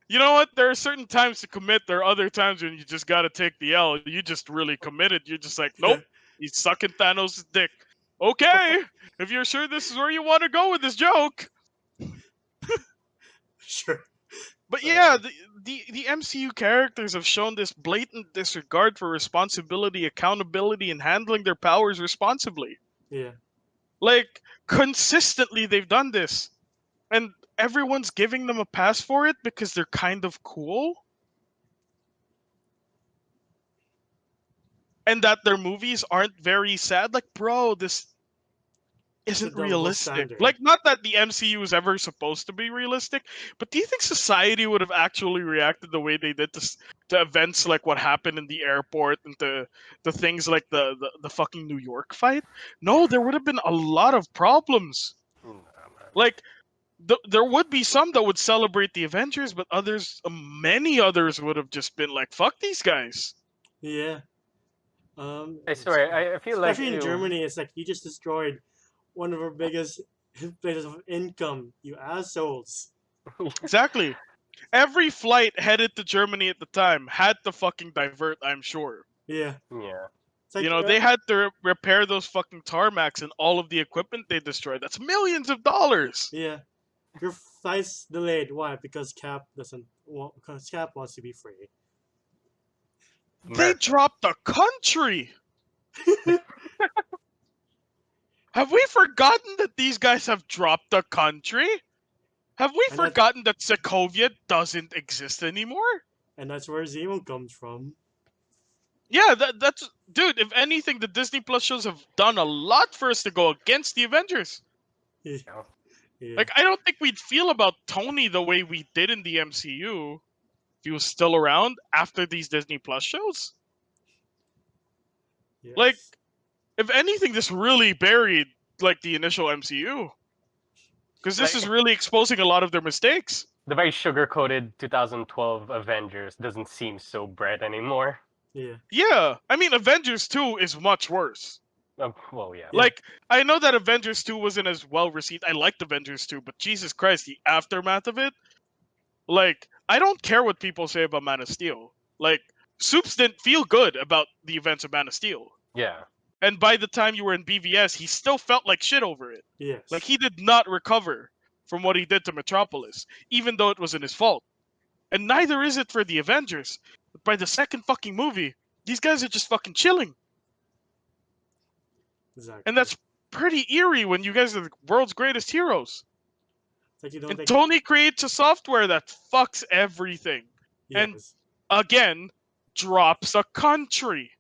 Speaker 3: You know what? There are certain times to commit. There are other times when you just got to take the L. You just really committed. You're just like, nope, he's sucking Thanos' dick. Okay, if you're sure this is where you want to go with this joke.
Speaker 1: Sure.
Speaker 3: But yeah, the MCU characters have shown this blatant disregard for responsibility, accountability, and handling their powers responsibly.
Speaker 1: Yeah.
Speaker 3: Like consistently, they've done this, and everyone's giving them a pass for it because they're kind of cool, and that their movies aren't very sad. Like, bro, this
Speaker 1: It's a
Speaker 3: isn't
Speaker 1: double
Speaker 3: realistic.
Speaker 1: standard.
Speaker 3: Like, not that the MCU is ever supposed to be realistic, but do you think society would have actually reacted the way they did to events like what happened in the airport and to things like the fucking New York fight? No, there would have been a lot of problems.
Speaker 2: Nah, man.
Speaker 3: Like, there would be some that would celebrate the Avengers, but others, many others, would have just been like, "Fuck these guys."
Speaker 1: Yeah.
Speaker 2: I swear, I feel like
Speaker 1: Especially in Germany, it's like you just destroyed one of our biggest places of income, you assholes.
Speaker 3: Exactly. Every flight headed to Germany at the time had to fucking divert. I'm sure.
Speaker 1: Yeah.
Speaker 2: yeah.
Speaker 1: It's like,
Speaker 3: They had to repair those fucking tarmacs and all of the equipment they destroyed. That's millions of dollars.
Speaker 1: yeah. Your flight's delayed. Why? Because Cap wants to be free.
Speaker 3: They
Speaker 2: America.
Speaker 3: dropped the country. Have we forgotten that these guys have dropped the country? Have we
Speaker 1: and that
Speaker 3: forgotten that Sokovia doesn't exist anymore?
Speaker 1: and that's where Zemo comes from.
Speaker 3: Yeah, that's dude. If anything, the Disney Plus shows have done a lot for us to go against the Avengers.
Speaker 1: Yeah.
Speaker 2: Yeah.
Speaker 1: Yeah.
Speaker 3: Like, I don't think we'd feel about Tony the way we did in the MCU if he was still around after these Disney Plus shows. Like,
Speaker 1: Yes.
Speaker 3: if anything, this really buried like the initial MCU because this is
Speaker 2: Like
Speaker 3: really exposing a lot of their mistakes.
Speaker 2: the very sugar-coated 2012 Avengers doesn't seem so bright anymore.
Speaker 1: Yeah.
Speaker 3: Yeah, I mean, Avengers 2 is much worse.
Speaker 2: Well, yeah.
Speaker 1: Yeah.
Speaker 3: Like, I know that Avengers 2 wasn't as well received. I liked Avengers 2, but Jesus Christ, the aftermath of it. Like, I don't care what people say about Man of Steel. Like, Soups didn't feel good about the events of Man of Steel.
Speaker 2: Yeah.
Speaker 3: And by the time you were in BVS, he still felt like shit over it. Like,
Speaker 1: Yes.
Speaker 3: he did not recover from what he did to Metropolis, even though it wasn't his fault. And neither is it for the Avengers. But by the second fucking movie, these guys are just fucking chilling. And
Speaker 1: Exactly.
Speaker 3: that's pretty eerie when you guys are the world's greatest heroes.
Speaker 1: It's like you don't
Speaker 3: And
Speaker 1: think.
Speaker 3: Tony creates a software that fucks everything. And
Speaker 1: Yes.
Speaker 3: again, drops a country.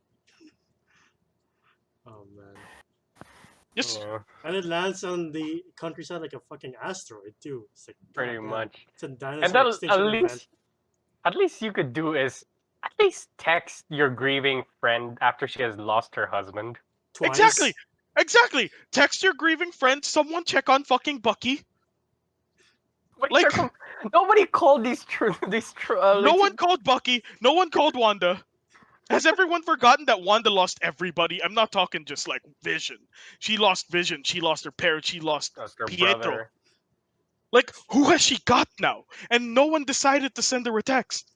Speaker 1: Oh man.
Speaker 3: Just
Speaker 2: Yeah.
Speaker 1: And it lands on the countryside like a fucking asteroid too. It's like
Speaker 2: Pretty
Speaker 1: goddamn.
Speaker 2: much.
Speaker 1: It's a
Speaker 2: And
Speaker 1: dinosaur
Speaker 2: that at
Speaker 1: extinction event
Speaker 2: least you could do is at least text your grieving friend after she has lost her husband.
Speaker 3: exactly,
Speaker 1: twice.
Speaker 3: exactly. Text your grieving friend. Someone check on fucking Bucky.
Speaker 2: Nobody,
Speaker 3: Like,
Speaker 2: nobody called these
Speaker 3: no
Speaker 2: like
Speaker 3: one called Bucky. No one called Wanda. Has everyone forgotten that Wanda lost everybody? I'm not talking just like Vision. She lost Vision. She lost her parents. She lost
Speaker 2: her
Speaker 3: Pietro.
Speaker 2: brother.
Speaker 3: Like, who has she got now? And no one decided to send her a text.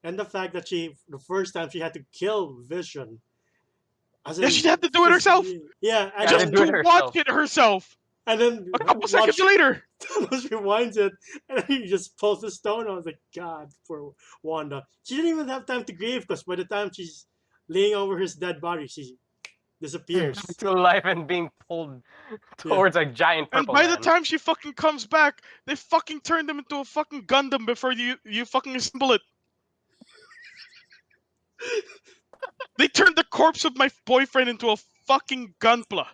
Speaker 1: And the fact that the first time she had to kill Vision, as
Speaker 3: Yeah,
Speaker 1: in
Speaker 3: she had to do it herself.
Speaker 1: yeah, and
Speaker 2: Yeah, to
Speaker 3: Just
Speaker 1: then
Speaker 2: do it
Speaker 3: to watch
Speaker 2: herself.
Speaker 3: it herself.
Speaker 1: and then
Speaker 3: A couple seconds
Speaker 1: watch
Speaker 3: later.
Speaker 1: Thanos rewinds it, and then he just pulls the stone. I was like, God, for Wanda, she didn't even have time to grieve because by the time she's laying over his dead body, she
Speaker 2: She's back
Speaker 1: disappears.
Speaker 2: to life and being pulled
Speaker 1: Yeah,
Speaker 2: towards a giant
Speaker 3: And
Speaker 2: purple
Speaker 3: by the
Speaker 2: man.
Speaker 3: time she fucking comes back, they fucking turned him into a fucking Gundam before you fucking assemble it. They turned the corpse of my boyfriend into a fucking Gunpla.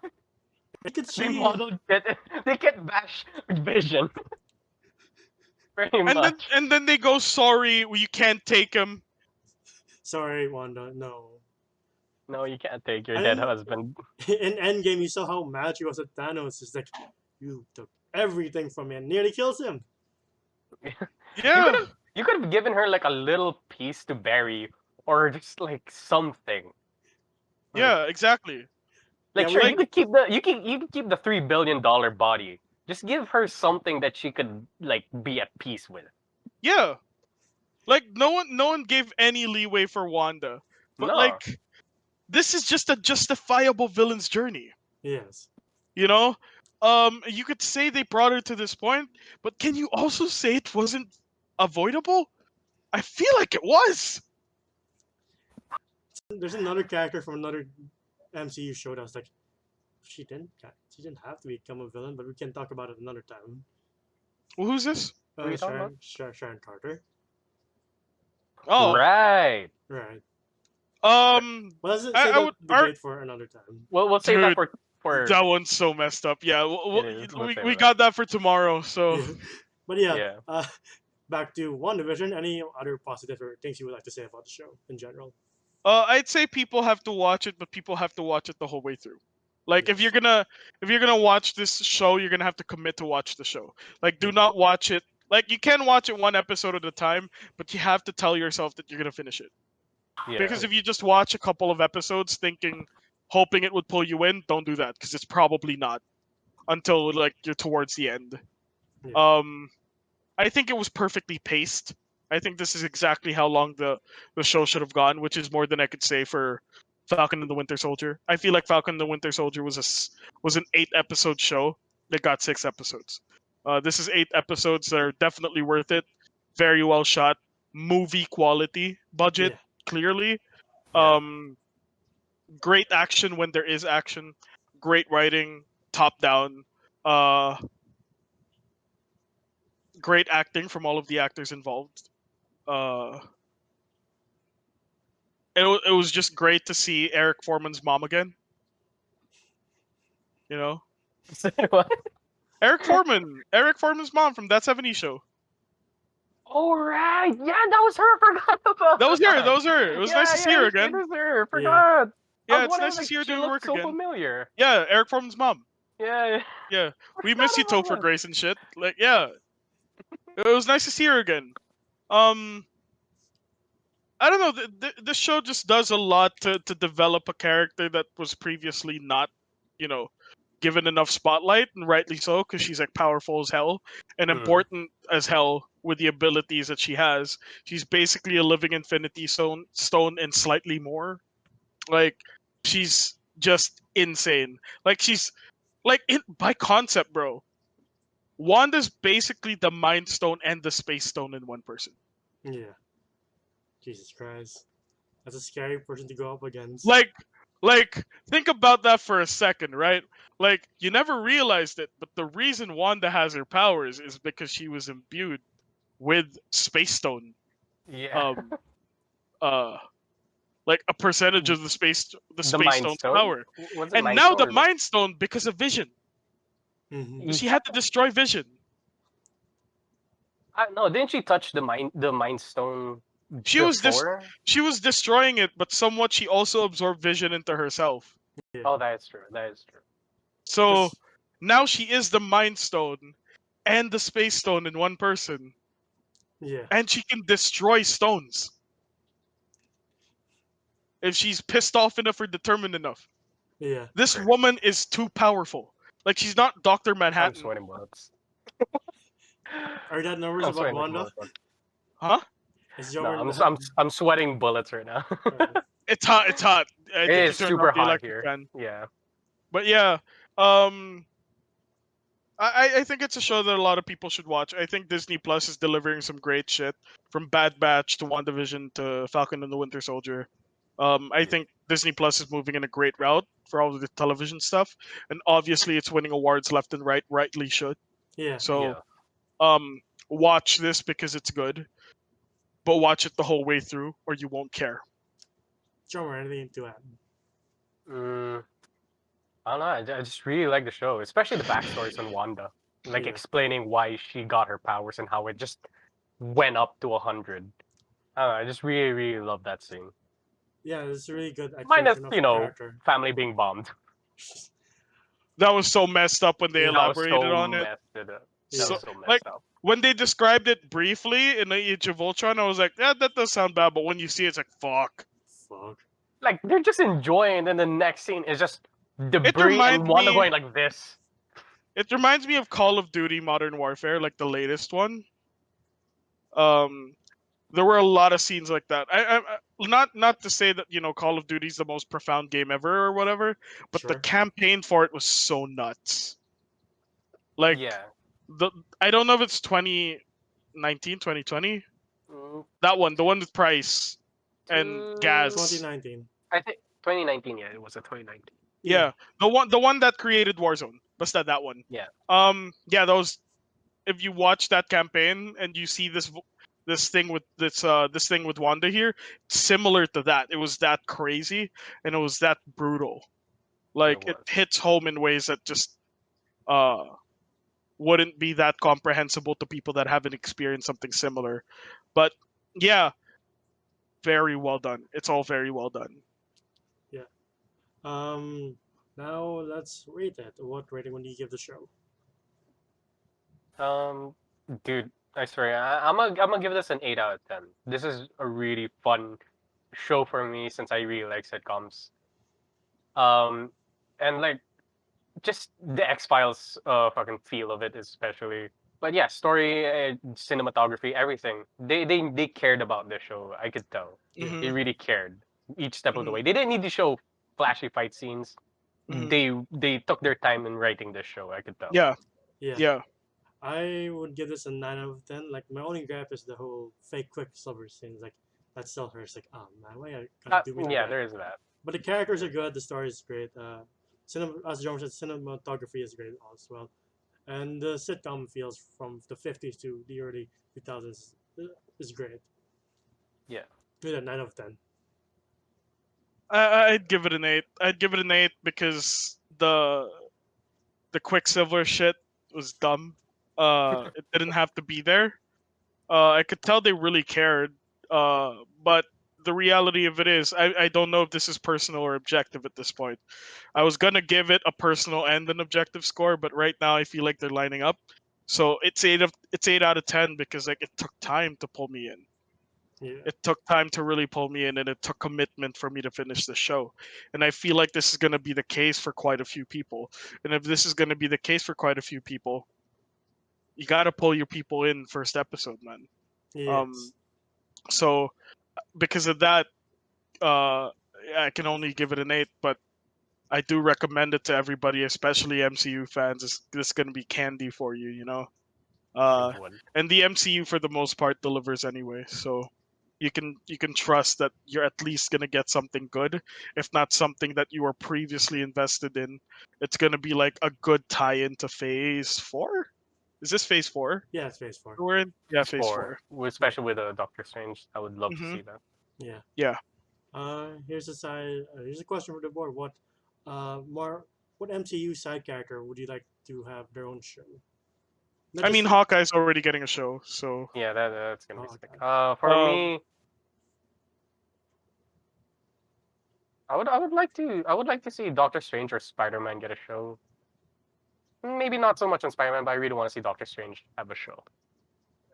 Speaker 1: you could
Speaker 2: They
Speaker 1: see.
Speaker 2: modeled it. They can bash Vision. Pretty
Speaker 3: And then
Speaker 2: much.
Speaker 3: and then they go, sorry, you can't take him.
Speaker 1: Sorry, Wanda, no.
Speaker 2: No, you can't take your dead
Speaker 1: And
Speaker 2: husband.
Speaker 1: in Endgame, you saw how mad she was at Thanos. It's like, you took everything from me and nearly kills him.
Speaker 2: You could
Speaker 3: Yeah.
Speaker 2: have given her like a little piece to bury, or just like something.
Speaker 1: Like,
Speaker 3: Yeah, exactly.
Speaker 1: yeah,
Speaker 2: Like sure,
Speaker 3: Like,
Speaker 2: you could keep the $3 billion body. Just give her something that she could like be at peace with.
Speaker 3: yeah. Like, no one gave any leeway for Wanda. But
Speaker 2: No.
Speaker 3: like, this is just a justifiable villain's journey.
Speaker 1: yes.
Speaker 3: You know? You could say they brought her to this point, but can you also say it wasn't avoidable? I feel like it was.
Speaker 1: There's another character from another MCU show that's like, she didn't have to become a villain, but we can talk about it another time.
Speaker 3: Who's this?
Speaker 2: Who are you talking about?
Speaker 1: Sharon Carter.
Speaker 3: Oh,
Speaker 2: Right.
Speaker 1: Right.
Speaker 3: um,
Speaker 1: Well, let's
Speaker 3: I,
Speaker 1: say
Speaker 3: I
Speaker 1: that
Speaker 3: would.
Speaker 1: debate for another time.
Speaker 2: We'll save that
Speaker 3: Dude,
Speaker 2: for
Speaker 3: that one's so messed up. Yeah,
Speaker 2: it is. We'll save
Speaker 3: we
Speaker 2: that.
Speaker 3: got that for tomorrow. So,
Speaker 1: Yeah. But yeah,
Speaker 2: Yeah.
Speaker 1: back to WandaVision. Any other positive or things you would like to say about the show in general?
Speaker 3: I'd say people have to watch it, but people have to watch it the whole way through. Like
Speaker 1: Yes.
Speaker 3: if you're gonna watch this show, you're gonna have to commit to watch the show. Like, do
Speaker 1: Yeah.
Speaker 3: not watch it. Like, you can watch it one episode at a time, but you have to tell yourself that you're gonna finish it.
Speaker 2: Yeah.
Speaker 3: Because if you just watch a couple of episodes thinking, hoping it would pull you in, don't do that because it's probably not until like you're towards the end.
Speaker 1: Yeah.
Speaker 3: Um, I think it was perfectly paced. I think this is exactly how long the show should have gone, which is more than I could say for Falcon and the Winter Soldier. I feel like Falcon and the Winter Soldier was an 8 episode show that got 6 episodes. This is 8 episodes that are definitely worth it. Very well shot, movie quality, budget
Speaker 1: Yeah.
Speaker 3: clearly.
Speaker 2: Yeah.
Speaker 3: Um, Great action when there is action. Great writing, top down. Uh, Great acting from all of the actors involved. Uh, it was just great to see Eric Foreman's mom again. You know,
Speaker 2: What?
Speaker 3: Eric Foreman's mom from That 70s Show.
Speaker 2: Oh right. Yeah, that was her. I forgot about
Speaker 3: That was her. That
Speaker 2: that.
Speaker 3: was her. It was nice
Speaker 2: Yeah,
Speaker 3: to see
Speaker 2: yeah,
Speaker 3: her
Speaker 2: it
Speaker 3: again.
Speaker 2: is her.
Speaker 1: Yeah.
Speaker 2: Forgot. I
Speaker 3: Yeah,
Speaker 2: was
Speaker 3: it's
Speaker 2: wondering,
Speaker 3: nice to
Speaker 2: like,
Speaker 3: see her
Speaker 2: she
Speaker 3: doing
Speaker 2: looked
Speaker 3: work
Speaker 2: so
Speaker 3: again.
Speaker 2: familiar.
Speaker 3: Yeah, Eric Foreman's mom.
Speaker 2: Yeah, yeah.
Speaker 3: Yeah, we miss you,
Speaker 2: Forgot
Speaker 3: Topher
Speaker 2: about
Speaker 3: Grace and shit. Like, yeah, it was nice to see her again. Um, I don't know. The show just does a lot to develop a character that was previously not, you know, given enough spotlight, and rightly so, because she's like powerful as hell and
Speaker 2: that. Mm.
Speaker 3: important as hell with the abilities that she has. She's basically a living Infinity Stone and slightly more. Like, she's just insane. Like, she's like by concept, bro. Wanda's basically the Mind Stone and the Space Stone in one person.
Speaker 1: Yeah. Jesus Christ. That's a scary person to go up against.
Speaker 3: Like, like, think about that for a second, right? Like, you never realized it, but the reason Wanda has her powers is because she was imbued with Space Stone.
Speaker 2: Yeah.
Speaker 3: Um, uh, like a percentage of the
Speaker 2: The
Speaker 3: Space
Speaker 2: Mind
Speaker 3: Stone's
Speaker 2: Stone?
Speaker 3: power,
Speaker 2: Was it
Speaker 3: and
Speaker 2: Mind
Speaker 3: now
Speaker 2: Stone
Speaker 3: the
Speaker 2: or the?
Speaker 3: Mind Stone because of Vision.
Speaker 1: Hmm.
Speaker 3: She had to destroy Vision.
Speaker 2: No, didn't she touch the Mind Stone
Speaker 3: She was dis-
Speaker 2: before?
Speaker 3: she was destroying it, but somewhat she also absorbed Vision into herself.
Speaker 1: Yeah.
Speaker 2: Oh, that is true. That is true.
Speaker 3: So
Speaker 1: Cause
Speaker 3: now she is the Mind Stone and the Space Stone in one person,
Speaker 1: yeah.
Speaker 3: and she can destroy stones if she's pissed off enough or determined enough.
Speaker 1: Yeah.
Speaker 3: This woman is too powerful. Like, she's not Doctor
Speaker 2: I'm
Speaker 3: Manhattan,
Speaker 2: sweating bullets.
Speaker 1: Are that numbers
Speaker 2: I'm
Speaker 1: about
Speaker 2: sweating like a
Speaker 1: Wanda?
Speaker 2: motherfucker.
Speaker 3: huh?
Speaker 1: Is
Speaker 2: No,
Speaker 1: Jomer
Speaker 2: I'm sweating bullets right now.
Speaker 3: It's hot. It's hot. I
Speaker 2: It
Speaker 3: think you
Speaker 2: is
Speaker 3: turned off
Speaker 2: super
Speaker 3: the
Speaker 2: hot
Speaker 3: electric
Speaker 2: here.
Speaker 3: fan.
Speaker 2: Yeah.
Speaker 3: But yeah, um, I think it's a show that a lot of people should watch. I think Disney Plus is delivering some great shit, from Bad Batch to WandaVision to Falcon and the Winter Soldier. I think Disney Plus is moving in a great route for all of the television stuff, and obviously it's winning awards left and right. Rightly should.
Speaker 1: Yeah.
Speaker 3: So,
Speaker 2: Yeah.
Speaker 3: watch this because it's good, but watch it the whole way through, or you won't care.
Speaker 1: Jomer, anything to add?
Speaker 2: Mm, I don't know. I just really like the show, especially the backstories on Wanda, like
Speaker 1: Yeah.
Speaker 2: explaining why she got her powers and how it just went up to 100. I don't know. I just really, really love that scene.
Speaker 1: Yeah, it's a really good
Speaker 2: Minus,
Speaker 1: execution of her character.
Speaker 2: family being bombed.
Speaker 3: That was so messed up when they
Speaker 1: Yeah.
Speaker 2: That was
Speaker 3: elaborated
Speaker 2: so
Speaker 3: on it.
Speaker 2: messed up. That
Speaker 1: Yeah.
Speaker 2: was
Speaker 3: So,
Speaker 2: so
Speaker 3: like,
Speaker 2: messed up.
Speaker 3: when they described it briefly in the Age of Ultron, I was like, yeah, that does sound bad. But when you see it, it's like, fuck.
Speaker 1: Fuck.
Speaker 2: Like they're just enjoying, and then the next scene is just
Speaker 3: It
Speaker 2: debris and
Speaker 3: reminds
Speaker 2: Wanda
Speaker 3: me.
Speaker 2: going like this.
Speaker 3: It reminds me of Call of Duty Modern Warfare, like the latest one. Um, there were a lot of scenes like that. Not to say that Call of Duty is the most profound game ever or whatever, but the
Speaker 1: Sure.
Speaker 3: campaign for it was so nuts. Like,
Speaker 2: Yeah.
Speaker 3: the I don't know if it's 2019, 2020.
Speaker 2: Mm,
Speaker 3: That one, the one with Price and
Speaker 2: to-
Speaker 3: Gaz.
Speaker 1: 2019.
Speaker 2: I think 2019. Yeah, it was a 2019.
Speaker 1: Yeah.
Speaker 3: Yeah, the one that created Warzone. Basta that one.
Speaker 2: Yeah.
Speaker 3: Yeah, those. if you watch that campaign and you see this thing with Wanda here, similar to that. It was that crazy and it was that brutal.
Speaker 2: It
Speaker 3: Like it
Speaker 2: was.
Speaker 3: hits home in ways that just uh wouldn't be that comprehensible to people that haven't experienced something similar. But yeah, very well done. It's all very well done.
Speaker 1: Yeah. Now let's rate it. What rating would you give the show?
Speaker 2: Um, dude, I swear, I'm gonna give this an 8 out of 10. This is a really fun show for me since I really like sitcoms. Um, and like just the X Files fucking feel of it, especially. But yeah, story, cinematography, everything. They cared about this show. I could tell.
Speaker 1: Yeah.
Speaker 2: They
Speaker 3: Hmm.
Speaker 2: really cared each step of the
Speaker 3: Hmm.
Speaker 2: way. They didn't need to show flashy fight scenes.
Speaker 3: Hmm.
Speaker 2: They took their time in writing this show. I could tell.
Speaker 3: Yeah,
Speaker 1: Yeah.
Speaker 3: yeah.
Speaker 1: I would give this a 9 out of 10. Like, my only gripe is the whole fake Quicksilver scene. Like, that still hurts. Like, oh man, why are you gonna do me like
Speaker 2: Yeah,
Speaker 1: that?
Speaker 2: there is that.
Speaker 1: But the characters are
Speaker 2: There's that.
Speaker 1: good, the story is great. As John said, cinematography is great as well. And the sitcom feels from the 50s to the early 2000s is great.
Speaker 2: Yeah.
Speaker 1: With a 9 out of 10.
Speaker 3: I'd give it an 8. I'd give it an 8 because the Quicksilver shit was dumb. It didn't have to be there. I could tell they really cared. But the reality of it is, I don't know if this is personal or objective at this point. I was gonna give it a personal and an objective score, but right now I feel like they're lining up. So it's 8 out of 10 because like it took time to pull me in.
Speaker 1: Yeah.
Speaker 3: It took time to really pull me in, and it took commitment for me to finish the show. And I feel like this is gonna be the case for quite a few people. And if this is gonna be the case for quite a few people, you gotta pull your people in first episode, man. Um,
Speaker 1: Yes.
Speaker 3: so because of that, uh, I can only give it an 8, but I do recommend it to everybody, especially MCU fans. It's going to be candy for you, you know.
Speaker 2: It
Speaker 3: Uh,
Speaker 2: would.
Speaker 3: and the MCU for the most part delivers anyway, so you can trust that you're at least going to get something good, if not something that you were previously invested in. It's going to be like a good tie-in to Phase 4. Is this Phase 4
Speaker 1: Yeah, it's Phase 4.
Speaker 3: we're in? Yeah, Phase
Speaker 2: For
Speaker 3: 4.
Speaker 1: Yeah.
Speaker 2: especially with Doctor Strange, I would love to
Speaker 3: Hmm.
Speaker 2: see that.
Speaker 1: Yeah.
Speaker 3: Yeah.
Speaker 1: Here's a side. Here's a question for the board. More, what MCU side character would you like to have their own show? Not
Speaker 3: I
Speaker 1: just
Speaker 3: mean, Hawkeye's already getting a show, so
Speaker 2: Yeah, that's gonna be
Speaker 1: oh,
Speaker 2: sick.
Speaker 1: okay.
Speaker 2: For
Speaker 3: um,
Speaker 2: me, I would like to see Doctor Strange or Spider Man get a show. Maybe not so much on Spider Man, but I really want to see Doctor Strange have a show.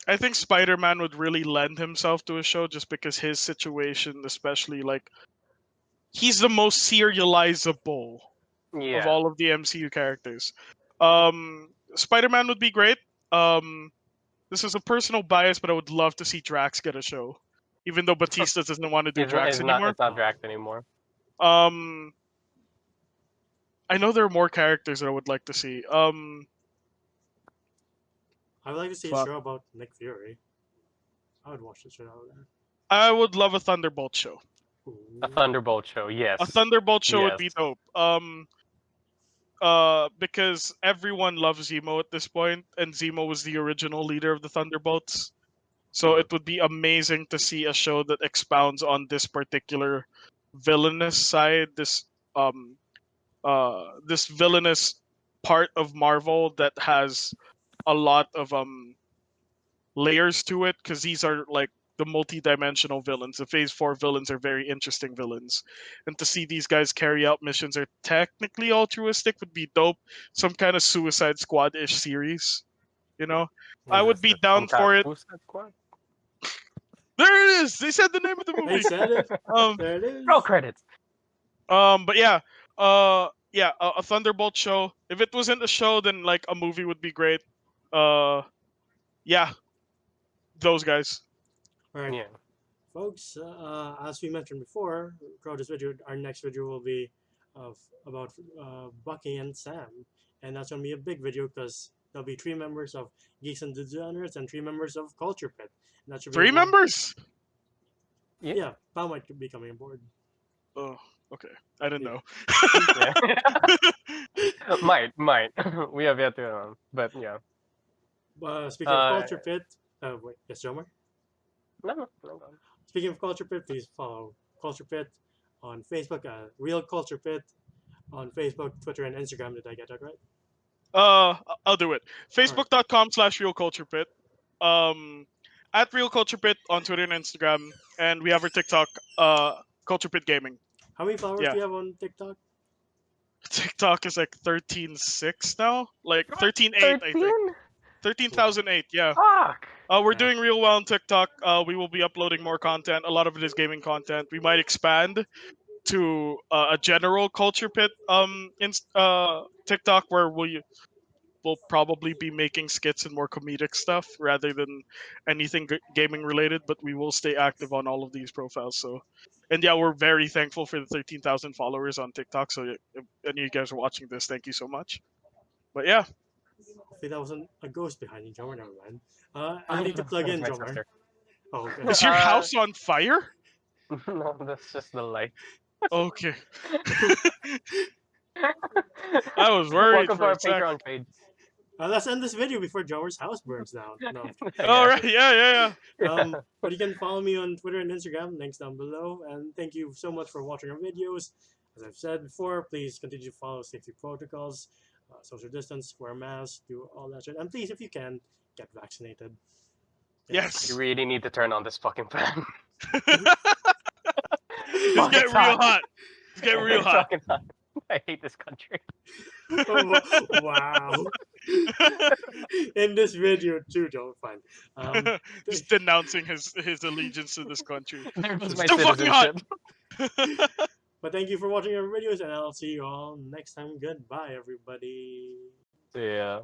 Speaker 3: I think Spider-Man would really lend himself to a show just because his situation, especially like he's the most serializable of
Speaker 2: Yeah.
Speaker 3: all of the MCU characters. Spider-Man would be great. This is a personal bias, but I would love to see Drax get a show, even though Batista doesn't want to do
Speaker 2: It's not
Speaker 3: Drax
Speaker 2: it's not
Speaker 3: anymore.
Speaker 2: it's not
Speaker 1: Oh,
Speaker 2: Drax anymore.
Speaker 3: Um, I know there are more characters that I would like to see.
Speaker 1: I would like to see a
Speaker 3: Fuck.
Speaker 1: show about Nick Fury. I would watch the show out there.
Speaker 3: I would love a Thunderbolt show.
Speaker 2: A
Speaker 1: Ooh.
Speaker 2: Thunderbolt show,
Speaker 3: A
Speaker 2: yes.
Speaker 3: Thunderbolt show would
Speaker 2: Yes.
Speaker 3: be dope. Because everyone loves Zemo at this point, and Zemo was the original leader of the Thunderbolts. So
Speaker 1: Yeah.
Speaker 3: it would be amazing to see a show that expounds on this particular villainous side, this villainous part of Marvel that has a lot of layers to it, because these are like the multi-dimensional villains. The Phase 4 villains are very interesting villains, and to see these guys carry out missions are technically altruistic would be dope. Some kind of Suicide Squad-ish series, you know. I
Speaker 1: Yeah.
Speaker 3: would be
Speaker 2: Some
Speaker 3: down
Speaker 2: kind of
Speaker 3: for it.
Speaker 2: Suicide Squad.
Speaker 3: There it is. They said the name of the
Speaker 1: They
Speaker 3: movie.
Speaker 1: said it.
Speaker 3: Um,
Speaker 1: There it
Speaker 2: Roll
Speaker 1: is.
Speaker 2: credits.
Speaker 3: but yeah, yeah, a Thunderbolt show. If it wasn't a show, then like a movie would be great. Uh, yeah, those guys.
Speaker 1: All right,
Speaker 2: Yeah.
Speaker 1: folks. As we mentioned before, throughout this video, our next video will be of about Bucky and Sam, and that's gonna be a big video because there'll be 3 members of Geeks and Degenerates and 3 members of Culture Pit, and that should be
Speaker 3: Three
Speaker 1: one.
Speaker 3: members.
Speaker 2: Yeah.
Speaker 1: Yeah, Pal might be coming aboard.
Speaker 3: Oh, okay. I didn't
Speaker 1: Yeah.
Speaker 3: know.
Speaker 2: Yeah. Might. We have yet to but yeah.
Speaker 1: Speaking of
Speaker 2: Uh,
Speaker 1: Culture Pit, wait, yes, Jomer?
Speaker 2: no, no, no.
Speaker 1: Speaking of Culture Pit, please follow Culture Pit on Facebook, Real Culture Pit on Facebook, Twitter, and Instagram. Did I get that right?
Speaker 3: I'll do it.
Speaker 1: All right.
Speaker 3: Facebook.com/realculturepit. At Real Culture Pit on Twitter and Instagram, and we have our TikTok, Culture Pit Gaming.
Speaker 1: How many followers
Speaker 3: Yeah,
Speaker 1: do you have on TikTok?
Speaker 3: TikTok is like 13.6 now, like
Speaker 2: What?
Speaker 3: 13.8, I think.
Speaker 2: 13?
Speaker 3: 13,008. Yeah.
Speaker 2: Fuck.
Speaker 3: We're
Speaker 1: Yeah.
Speaker 3: doing real well on TikTok. We will be uploading more content. A lot of it is gaming content. We might expand to a general Culture Pit TikTok where we'll probably be making skits and more comedic stuff rather than anything gaming related. But we will stay active on all of these profiles. So, and yeah, we're very thankful for the 13,000 followers on TikTok. So if any of you guys are watching this, thank you so much. But yeah,
Speaker 1: I think that wasn't a ghost behind you, Jomer. Never mind.
Speaker 2: No,
Speaker 1: Anything to plug
Speaker 2: that was
Speaker 1: in,
Speaker 2: my
Speaker 1: Jomer?
Speaker 2: sister.
Speaker 1: Oh, okay.
Speaker 3: is your house on fire?
Speaker 2: No, that's just the light.
Speaker 3: Okay. I was worried
Speaker 2: Welcome to
Speaker 3: for a
Speaker 2: our
Speaker 3: sec.
Speaker 2: Patreon page.
Speaker 1: Let's end this video before Jomer's house burns down. No.
Speaker 3: All
Speaker 2: Yeah.
Speaker 3: right, yeah.
Speaker 2: Yeah.
Speaker 1: But you can follow me on Twitter and Instagram. Links down below. And thank you so much for watching our videos. As I've said before, please continue to follow safety protocols, social distance, wear masks, do all that shit. And please, if you can, get vaccinated.
Speaker 2: You
Speaker 3: Yes.
Speaker 2: really need to turn on this fucking fan.
Speaker 3: It's
Speaker 2: Fuck,
Speaker 3: getting
Speaker 2: it's
Speaker 3: real
Speaker 2: hot.
Speaker 3: hot. It's getting real
Speaker 2: It's
Speaker 3: hot.
Speaker 2: fucking hot. I hate this country.
Speaker 1: Wow. In this video too, Joe. Fine.
Speaker 3: Just denouncing his allegiance to this country.
Speaker 2: There goes
Speaker 3: It's
Speaker 2: my
Speaker 3: too fucking hot.
Speaker 2: citizenship.
Speaker 1: But thank you for watching our videos, and I'll see you all next time. Goodbye, everybody.
Speaker 2: Yeah.